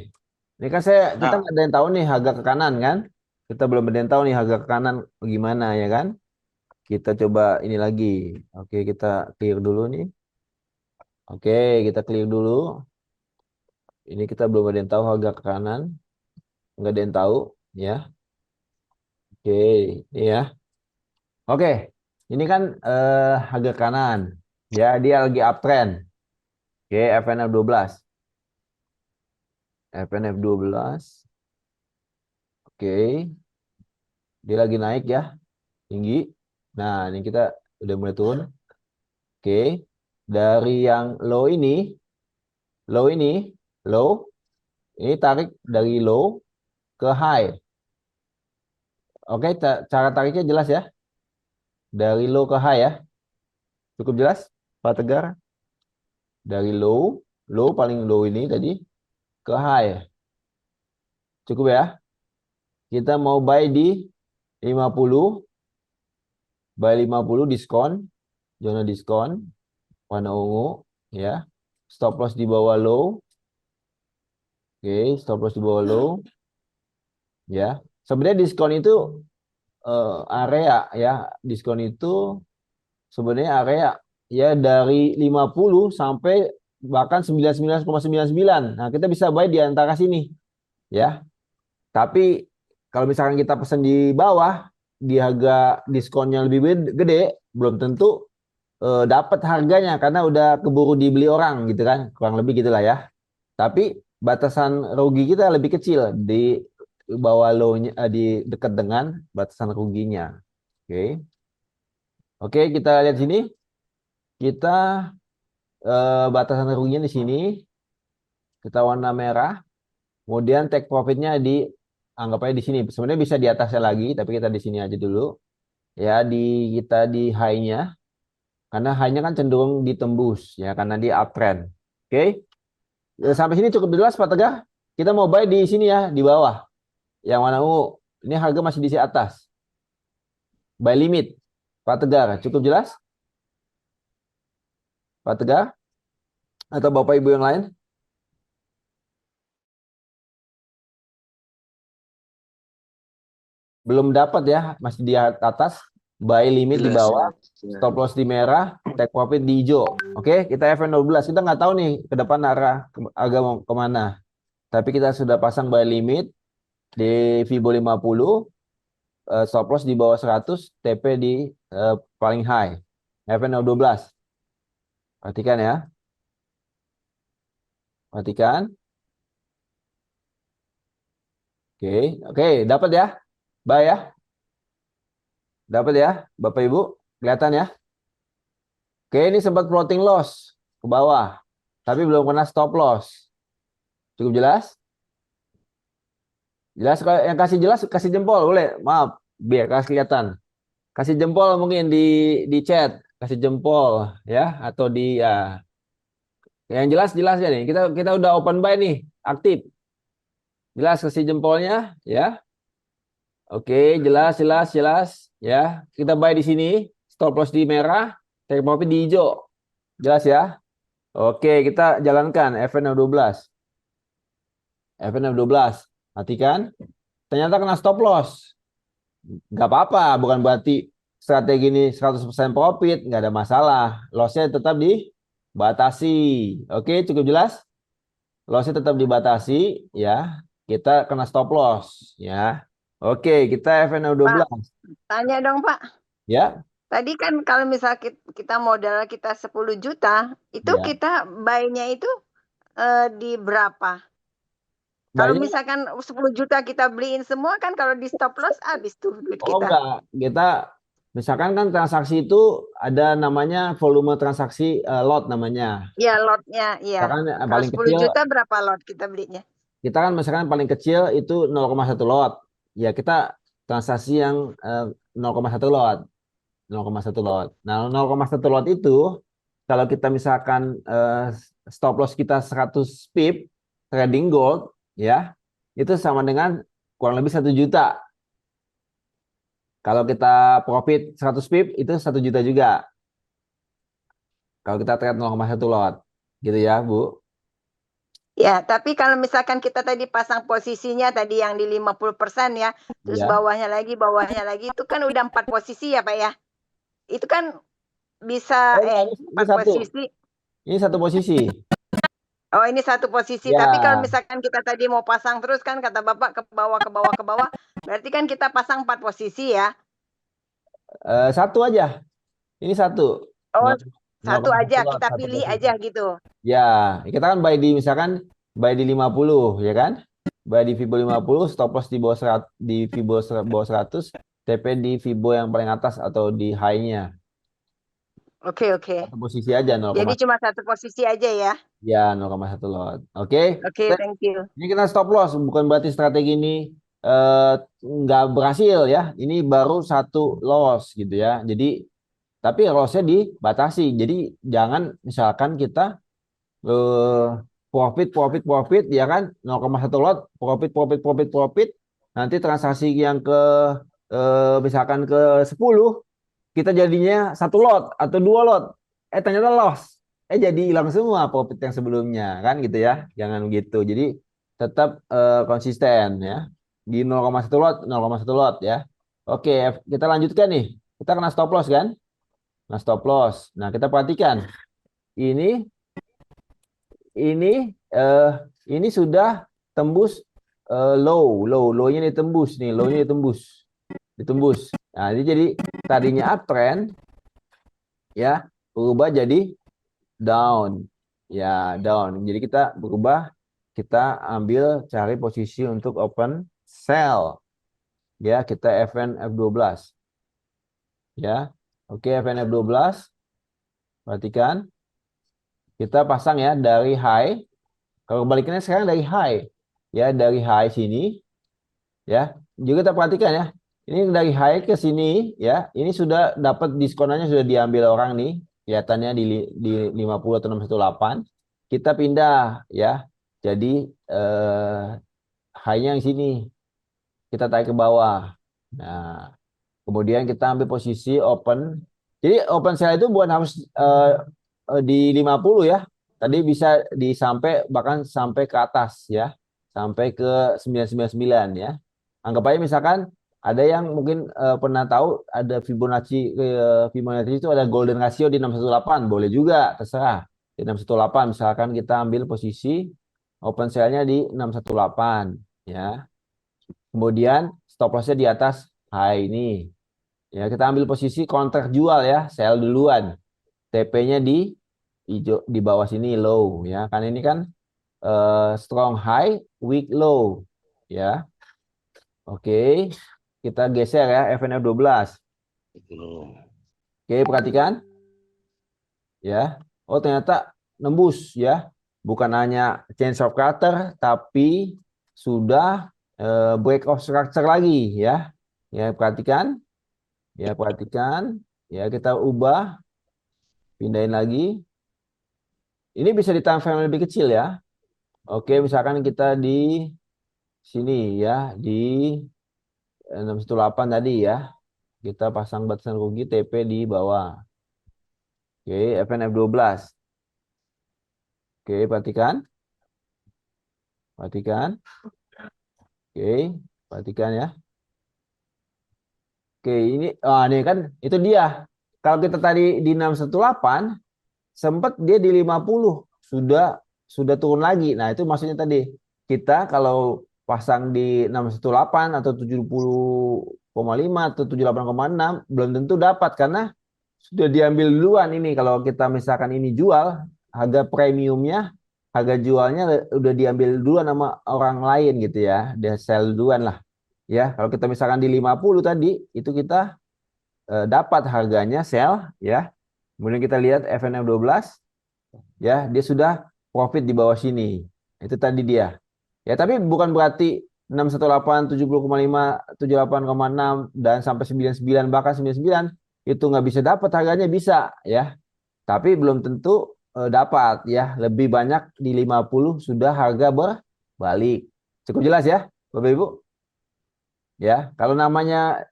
Ini kan kita Nah, nggak ada yang tahu nih harga ke kanan kan? Kita belum ada yang tahu nih harga ke kanan gimana ya kan? Kita coba ini lagi. Oke, kita clear dulu nih. Oke, kita clear dulu. Ini kita belum ada yang tahu harga ke kanan. Nggak ada yang tahu ya. Oke, ini ya. Oke, ini kan harga kanan. Ya, dia lagi uptrend. Oke, FNF 12. FNF 12. Oke, dia lagi naik ya, tinggi. Nah, ini kita udah mulai turun. Oke, dari yang low ini, low ini, low, ini tarik dari low ke high. Oke, cara tariknya jelas ya. Dari low ke high ya. Cukup jelas, Pak Tegar? Dari low, low paling low ini tadi, ke high. Cukup ya. Kita mau buy di 50, buy 50 diskon, zona diskon, warna ungu, ya. Stop loss di bawah low. Oke, stop loss di bawah low. Ya, sebenarnya diskon itu area ya. Diskon itu sebenarnya area ya dari 50 sampai bahkan 99,99. Nah, kita bisa buy di antara sini ya. Tapi kalau misalkan kita pesan di bawah di harga diskonnya lebih gede, belum tentu dapat harganya karena udah keburu dibeli orang gitu kan. Kurang lebih gitulah ya. Tapi batasan rugi kita lebih kecil di bawah low-nya, di dekat dengan batasan ruginya. Oke. Oke, kita lihat sini. Kita batasan ruginya di sini. Kita warna merah. Kemudian take profitnya di anggap aja di sini. Sebenarnya bisa di atasnya lagi, tapi kita di sini aja dulu. Ya, kita di high-nya. Karena high-nya kan cenderung ditembus ya karena di uptrend. Oke. Sampai sini cukup jelas Pak Tegar. Kita mau buy di sini ya, di bawah. Yang warna ungu. Ini harga masih di atas. Buy limit. Pak Tegar, cukup jelas? Pak Tegar? Atau Bapak Ibu yang lain? Belum dapat ya, masih di atas. Buy limit di bawah. Stop loss di merah, take profit di hijau. Oke, kita FN12. Kita nggak tahu nih ke depan arah agak mau kemana. Tapi kita sudah pasang buy limit di Fibo 50. Stop loss di bawah 100, TP di paling high. FN12. Perhatikan ya. Perhatikan. Oke, dapat ya. Bye ya. Dapat ya, Bapak Ibu. Kelihatan ya. Oke, ini sempat floating loss ke bawah. Tapi belum kena stop loss. Cukup jelas? Jelas, kalau yang kasih jelas kasih jempol boleh. Maaf, biar kasih kelihatan. Kasih jempol mungkin di chat, kasih jempol ya atau di ya. Yang jelas ya nih. Kita udah open buy nih, aktif. Jelas kasih jempolnya ya. Oke, jelas ya. Kita buy di sini, stop loss di merah, take profit di hijau. Jelas ya. Oke, kita jalankan FN12. FN12. Perhatikan. Ternyata kena stop loss. Nggak apa-apa, bukan berarti strategi ini 100% profit, nggak ada masalah. Lossnya tetap dibatasi. Oke, cukup jelas? Lossnya tetap dibatasi, ya. Kita kena stop loss, ya. Oke, kita FN12. Pak, tanya dong Pak. Ya. Tadi kan kalau misal kita modal kita 10 juta, itu Ya. kita buy-nya itu di berapa? Kalau Buy-nya, misalkan 10 juta kita beliin semua kan kalau di stop loss habis tuh duit oh kita. enggak, kita misalkan kan transaksi itu ada namanya volume transaksi lot namanya. Ya lotnya, iya. Misalkan Kalau paling 10 kecil juta berapa lot kita belinya? kita kan misalkan paling kecil itu 0,1 lot. Ya kita transaksi yang 0,1 lot. 0,1 lot. Nah, 0,1 lot itu kalau kita misalkan stop loss kita 100 pip trading gold ya, itu sama dengan kurang lebih 1 juta. Kalau kita profit 100 pip itu 1 juta juga. Kalau kita trade 0,1 lot. Gitu ya, Bu. Ya, tapi kalau misalkan kita tadi pasang posisinya tadi yang di 50% ya, terus Ya. bawahnya lagi, itu kan udah 4 posisi ya Pak ya. Itu kan bisa, Ini 4 satu. posisi. Ini satu posisi. Oh, ini satu posisi. Ya. Tapi kalau misalkan kita tadi mau pasang terus kan kata Bapak ke bawah, berarti kan kita pasang 4 posisi ya. Satu aja. Ini satu. Oh, 0,1 satu aja, lot, kita satu pilih posisi. aja gitu. Ya, kita kan buy di misalkan buy di 50 ya kan? Buy di Fibo 50, stop loss di bawah 100, di Fibo bawah 100, TP di Fibo yang paling atas atau di high-nya. Oke. Satu posisi aja 0, Jadi cuma satu posisi aja ya. ya 0,1 lot. Oke. Oke, thank you. Ini kita stop loss, bukan berarti strategi ini nggak berhasil ya. Ini baru satu loss gitu ya. Jadi tapi lossnya dibatasi. Jadi jangan misalkan kita profit ya kan 0,1 lot profit nanti transaksi yang ke misalkan ke 10 kita jadinya 1 lot atau 2 lot ternyata loss jadi hilang semua profit yang sebelumnya kan gitu ya, jangan gitu. Jadi tetap konsisten ya di 0,1 lot ya. Oke, kita lanjutkan nih, kita kena stop loss kan. Nah, stop loss. Nah, kita perhatikan ini ini sudah tembus low-nya ditembus nih, low-nya ditembus. Nah, ini jadi tadinya uptrend ya, berubah jadi down. Ya, down. Jadi kita berubah, kita ambil cari posisi untuk open sell. Ya, kita FN F12. Ya. Oke, FN F12. Perhatikan. Kita pasang ya dari high. Kalau kebalikannya sekarang dari high. Ya, dari high sini. Ya, juga kita perhatikan ya. Ini dari high ke sini ya. Ini sudah dapat diskonannya sudah diambil orang nih. Kelihatannya di 50 atau 618. Kita pindah ya. Jadi high-nya yang sini. Kita tarik ke bawah. Nah, kemudian kita ambil posisi open. Jadi open sell itu bukan harus di 50 ya. Tadi bisa bahkan sampai ke atas ya. Sampai ke 999 ya. Anggap aja misalkan ada yang mungkin pernah tahu ada Fibonacci itu ada golden ratio di 618, boleh juga, terserah. Di 618 misalkan kita ambil posisi open sell-nya di 618 ya. Kemudian stop loss-nya di atas high ini. Ya, kita ambil posisi kontrak jual ya, sell duluan. TP-nya di hijau di bawah sini low ya. Kan ini kan strong high, weak low ya. Oke. Kita geser ya FNF 12. Oke, perhatikan. Ya. Oh, ternyata nembus ya. Bukan hanya change of character tapi sudah break of structure lagi ya. Ya, perhatikan. Ya, perhatikan. Ya, kita ubah. Pindahin lagi. Ini bisa di time frame lebih kecil ya. Oke, misalkan kita di sini ya, di 618 tadi ya. Kita pasang batasan rugi TP di bawah. Oke, FNF 12. Oke, perhatikan. Perhatikan. Oke, perhatikan ya. Oke, ini kan itu dia. Kalau kita tadi di 618 sempat dia di 50 sudah turun lagi. Nah, itu maksudnya tadi kita kalau pasang di 618 atau 70,5 atau 78,6 belum tentu dapat karena sudah diambil duluan ini. Kalau kita misalkan ini jual, harga premiumnya, harga jualnya udah diambil duluan sama orang lain gitu ya. Dia sell duluan lah. Ya, kalau kita misalkan di 50 tadi itu kita dapat harganya sell ya. Kemudian kita lihat FNF 12 ya, dia sudah profit di bawah sini. Itu tadi dia. Ya, tapi bukan berarti 618, 70,5, 78,6 dan sampai 99 bahkan 99 itu nggak bisa dapat harganya bisa ya. Tapi belum tentu dapat ya. Lebih banyak di 50 sudah harga berbalik. Cukup jelas ya, Bapak Ibu? Ya, kalau namanya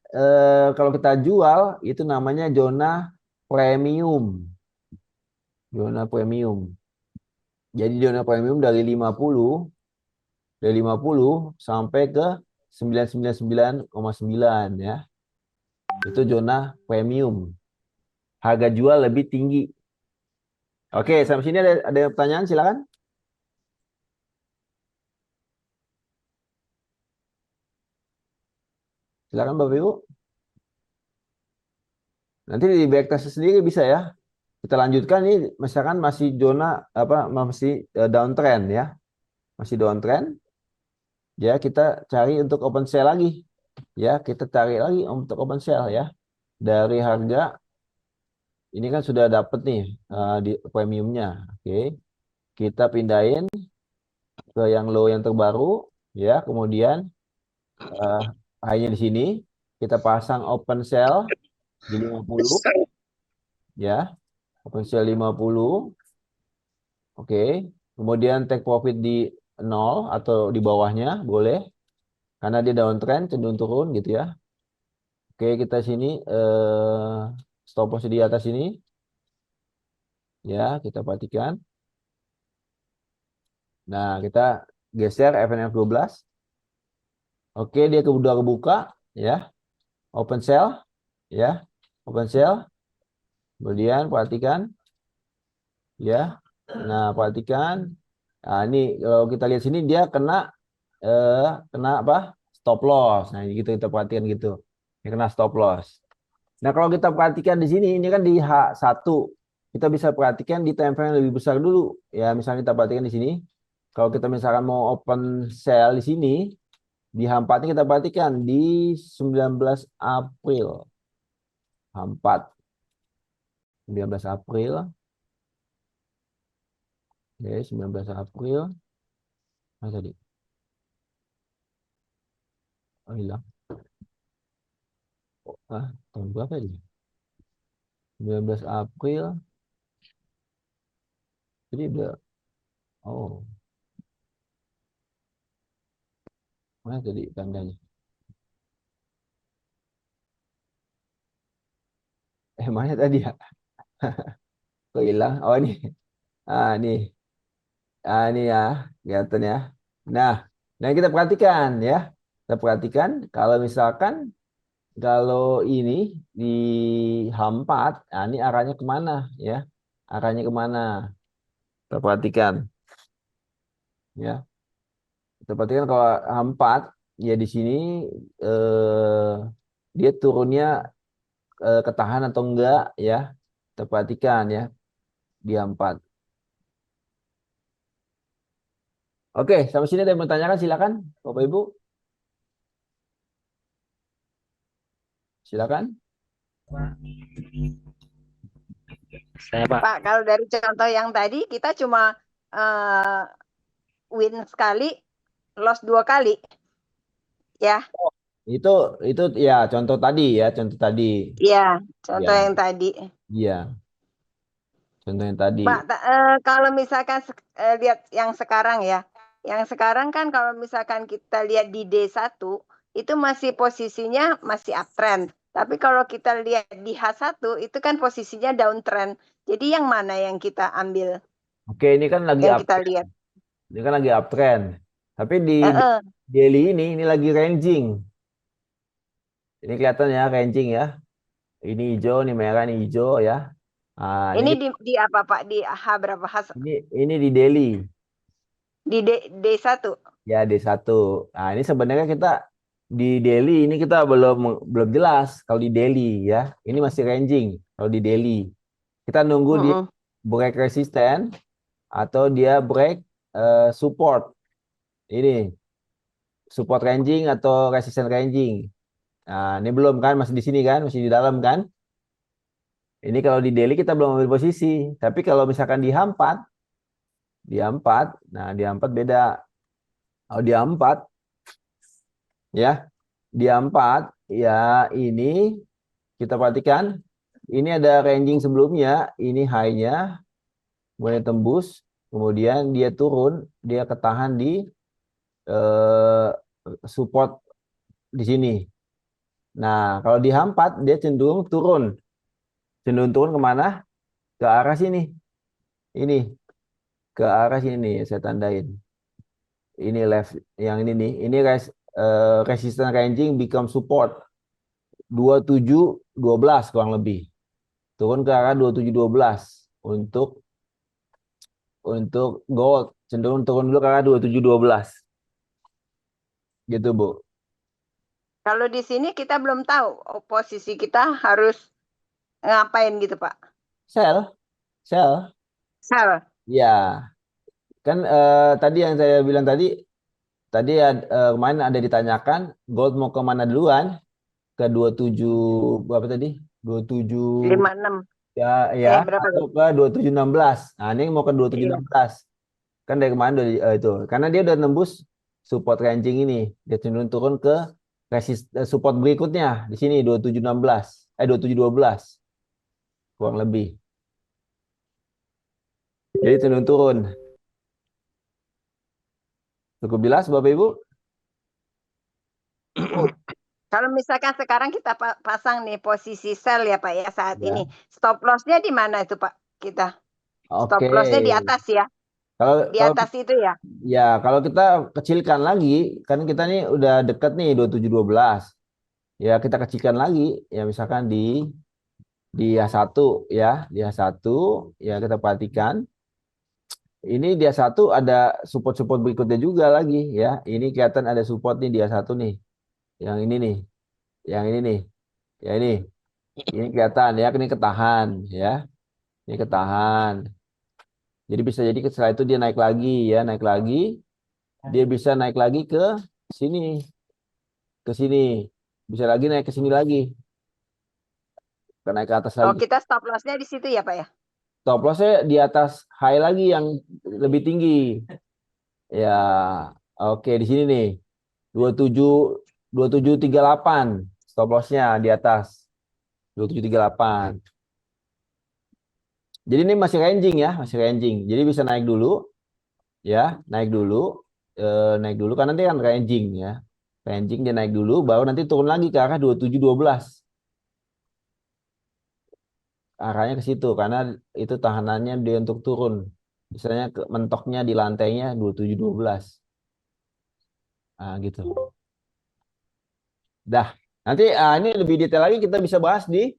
kalau kita jual itu namanya zona premium. Zona premium. Jadi zona premium dari 50 sampai ke 999,9 ya. Itu zona premium. Harga jual lebih tinggi. Oke, sampai sini ada pertanyaan, silakan. Silakan Bapak Ibu. Nanti di backtest sendiri bisa ya. Kita lanjutkan ini misalkan masih zona masih downtrend ya. Masih downtrend. Ya, kita cari untuk open sale lagi. Ya, kita cari lagi untuk open sale ya. Dari harga ini kan sudah dapat nih di premiumnya. Oke. Kita pindahin ke yang low yang terbaru ya, kemudian high-nya di sini kita pasang open sale di 50 ya. Open sale 50. Oke. Kemudian take profit di 0 atau di bawahnya boleh. Karena dia downtrend cenderung turun gitu ya. Oke, kita sini stop loss di atas ini. Ya, kita perhatikan. Nah, kita geser FNF 12. Oke, dia udah kebuka ya. Open sale ya. Open sale. Kemudian perhatikan ya. Nah, perhatikan. Nah, ini kalau kita lihat sini dia kena apa? Stop loss. Nah, ini gitu kita perhatikan gitu. Ini kena stop loss. Nah, kalau kita perhatikan di sini ini kan di H1. Kita bisa perhatikan di time frame yang lebih besar dulu. Ya, misalnya kita perhatikan di sini. Kalau kita misalkan mau open sale di sini, di H4 kita perhatikan di 19 April. H4. 19 April. Oke, 19 April. Mana tadi? Oh, hilang. Tahun berapa ini? 19 April. Jadi udah. Oh. Mana tadi tandanya? Mana tadi ya? Kok hilang? Oh, ini. Ini. Ini ya, kelihatan ya. Nah, kita perhatikan ya. Kita perhatikan kalau misalkan kalau ini di H4, ini arahnya kemana ya? Arahnya kemana? Kita perhatikan ya. Kita perhatikan kalau H4 ya di sini dia turunnya ketahan atau enggak ya. Kita perhatikan ya di H4. Oke, sampai sini ada yang bertanyakan, silakan Bapak Ibu. Silakan. Saya Pak. Pak, kalau dari contoh yang tadi kita cuma win sekali, loss 2 kali. Ya. Itu ya contoh tadi ya, contoh tadi. Iya, contoh Ya. yang tadi. Iya. Contoh yang tadi. Pak, kalau misalkan lihat yang sekarang ya. Yang sekarang kan kalau misalkan kita lihat di D1 itu masih posisinya masih uptrend. Tapi kalau kita lihat di H1 itu kan posisinya downtrend. Jadi yang mana yang kita ambil? Oke, ini kan lagi Yang kita uptrend. lihat. Ini kan lagi uptrend. Tapi di daily ini lagi ranging. Ini kelihatan ya ranging ya. Ini hijau, ini merah, ini hijau ya. Nah, Ini di apa Pak? Di H berapa? Ini di daily. Di D1. Ya, D1. Nah, ini sebenarnya kita di daily ini kita belum jelas kalau di daily ya. Ini masih ranging kalau di daily. Kita nunggu dia break resisten atau dia break support. Ini support ranging atau resistance ranging. Nah, ini belum kan, masih di sini kan, masih di dalam kan. Ini kalau di daily kita belum ambil posisi. Tapi kalau misalkan di H4, nah di H4 beda. Kalau di H4, ya, di H4 ya ini kita perhatikan Ini ada ranging sebelumnya, ini high-nya, kemudian tembus, kemudian dia turun, dia ketahan di support di sini. Nah, kalau di H4 dia cenderung turun. Cenderung turun kemana? Ke arah sini. Ini. Ke arah sini nih, saya tandain. Ini left, yang ini nih. Ini resistance ranging become support. 2712 kurang lebih. Turun ke arah 2712 untuk gold. Cenderung turun dulu ke arah 2712. Gitu, Bu. Kalau di sini kita belum tahu posisi kita harus ngapain gitu, Pak. Sell. Sell. Ya. Kan tadi yang saya bilang tadi kemarin ada ditanyakan gold mau kemana duluan? Ke 27 berapa tadi? 27 56. ya berapa atau ke 2716. Nah, ini mau ke 2716. Kan dari kemarin itu. Karena dia udah nembus support ranging ini. Dia cenderung turun ke support berikutnya di sini 2716. 2712. Kurang lebih. Jadi cenderung turun. Cukup jelas Bapak Ibu? Kalau misalkan sekarang kita pasang nih posisi sell ya Pak ya saat Ya. ini. Stop loss-nya di mana itu Pak kita? Stop Oke. loss-nya di atas ya. Di atas itu ya. Ya, kalau kita kecilkan lagi, kan kita nih udah dekat nih 2712. Ya, kita kecilkan lagi ya misalkan di H1 ya, di H1 ya kita perhatikan. Ini di H1 ada support-support berikutnya juga lagi ya. Ini kelihatan ada support nih di H1 nih. Yang ini nih. Yang ini nih. Ya ini. Ini kelihatan ya, ini ketahan ya. Ini ketahan. Jadi bisa jadi setelah itu dia naik lagi ya, naik lagi. Dia bisa naik lagi ke sini. Ke sini. Bisa lagi naik ke sini lagi. Naik ke atas lagi. Oh, kita stop loss-nya di situ ya, Pak ya? Stop loss-nya di atas high lagi yang lebih tinggi. Ya, oke di sini nih. 2738 stop loss-nya di atas. 2738. Jadi ini masih ranging ya, masih ranging. Jadi bisa naik dulu. Ya, naik dulu. Naik dulu karena nanti kan ranging ya. Ranging dia naik dulu baru nanti turun lagi ke arah 2712. Arahnya ke situ karena itu tahanannya dia untuk turun. Misalnya mentoknya di lantainya 2712. Nah, gitu. Dah. Nanti ini lebih detail lagi kita bisa bahas di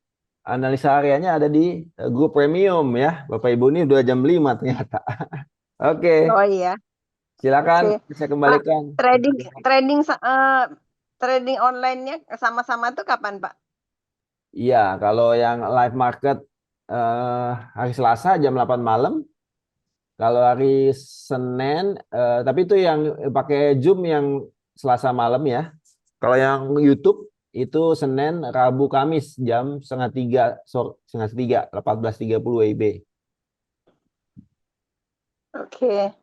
analisa hariannya ada di grup premium ya. Bapak Ibu ini udah jam 5 ternyata. Oke. Oh iya. Silakan saya kembalikan. Pak, trading online-nya sama-sama tuh kapan, Pak? Iya, kalau yang live market hari Selasa jam 8 malam. Kalau hari Senin, tapi itu yang pakai Zoom yang Selasa malam ya. Kalau yang YouTube itu Senin, Rabu, Kamis jam 2:30, 18.30 WIB. Oke.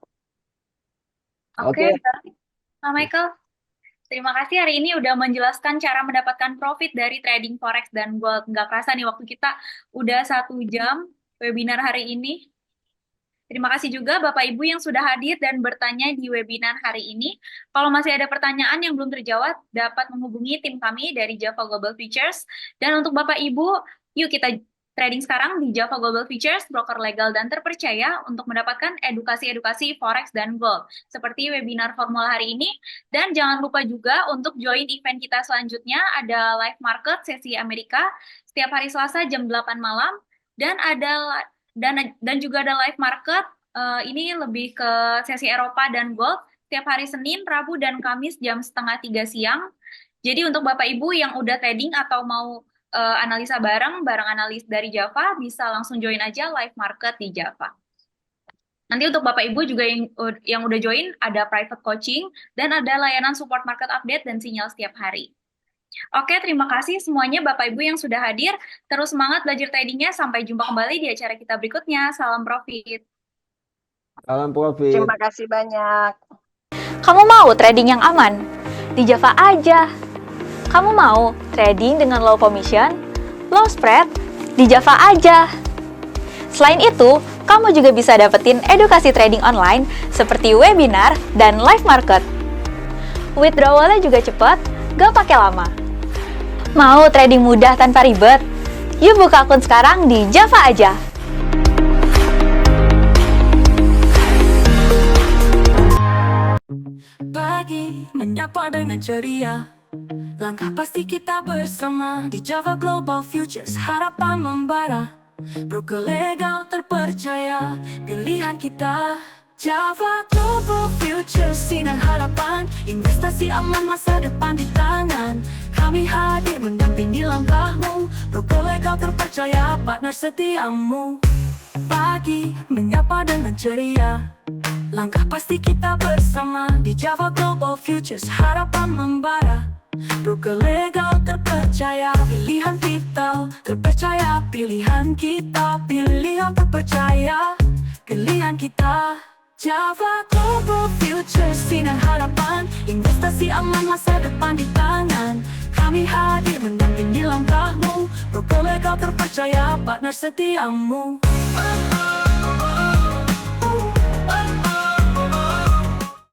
Oke, Pak Michael. Terima kasih hari ini udah menjelaskan cara mendapatkan profit dari trading forex dan gold. Nggak kerasa nih waktu kita udah 1 jam webinar hari ini. Terima kasih juga Bapak Ibu yang sudah hadir dan bertanya di webinar hari ini. Kalau masih ada pertanyaan yang belum terjawab, dapat menghubungi tim kami dari Java Global Futures. Dan untuk Bapak Ibu, yuk kita trading sekarang di Java Global Futures, broker legal dan terpercaya untuk mendapatkan edukasi-edukasi forex dan gold, seperti webinar formula hari ini. Dan jangan lupa juga untuk join event kita selanjutnya, ada live market sesi Amerika setiap hari Selasa jam 8 malam, dan juga ada live market, ini lebih ke sesi Eropa dan gold, setiap hari Senin, Rabu, dan Kamis jam 2:30 siang. Jadi untuk Bapak Ibu yang udah trading atau mau analisa bareng analis dari Java, bisa langsung join aja live market di Java. Nanti untuk Bapak Ibu juga yang udah join, ada private coaching, dan ada layanan support market update dan sinyal setiap hari. Oke, terima kasih semuanya Bapak Ibu yang sudah hadir. Terus semangat belajar tradingnya. Sampai jumpa kembali di acara kita berikutnya. Salam profit. Salam profit. Terima kasih banyak. Kamu mau trading yang aman? Di Java aja. Kamu mau trading dengan low commission, low spread, di Java aja. Selain itu, kamu juga bisa dapetin edukasi trading online seperti webinar dan live market. Withdrawalnya juga cepet, gak pakai lama. Mau trading mudah tanpa ribet? Yuk buka akun sekarang di Java aja. Pagi menyapa dengan ceria, langkah pasti kita bersama di Java Global Futures, harapan membara. Broker legal terpercaya, pilihan kita Java Global Futures, sinar harapan, investasi aman, masa depan di tangan. Kami hadir mendampingi langkahmu, broker legal terpercaya, partner setiamu. Pagi menyapa dengan ceria, langkah pasti kita bersama di Java Global Futures, harapan membara. Broker legal terpercaya, pilihan kita terpercaya, pilihan kita, pilihan terpercaya, pilihan kita. Java Global Futures, sinar harapan, investasi aman, masa depan di tangan. Kami hadir mendampingi langkahmu, broker legal terpercaya, partner setiamu.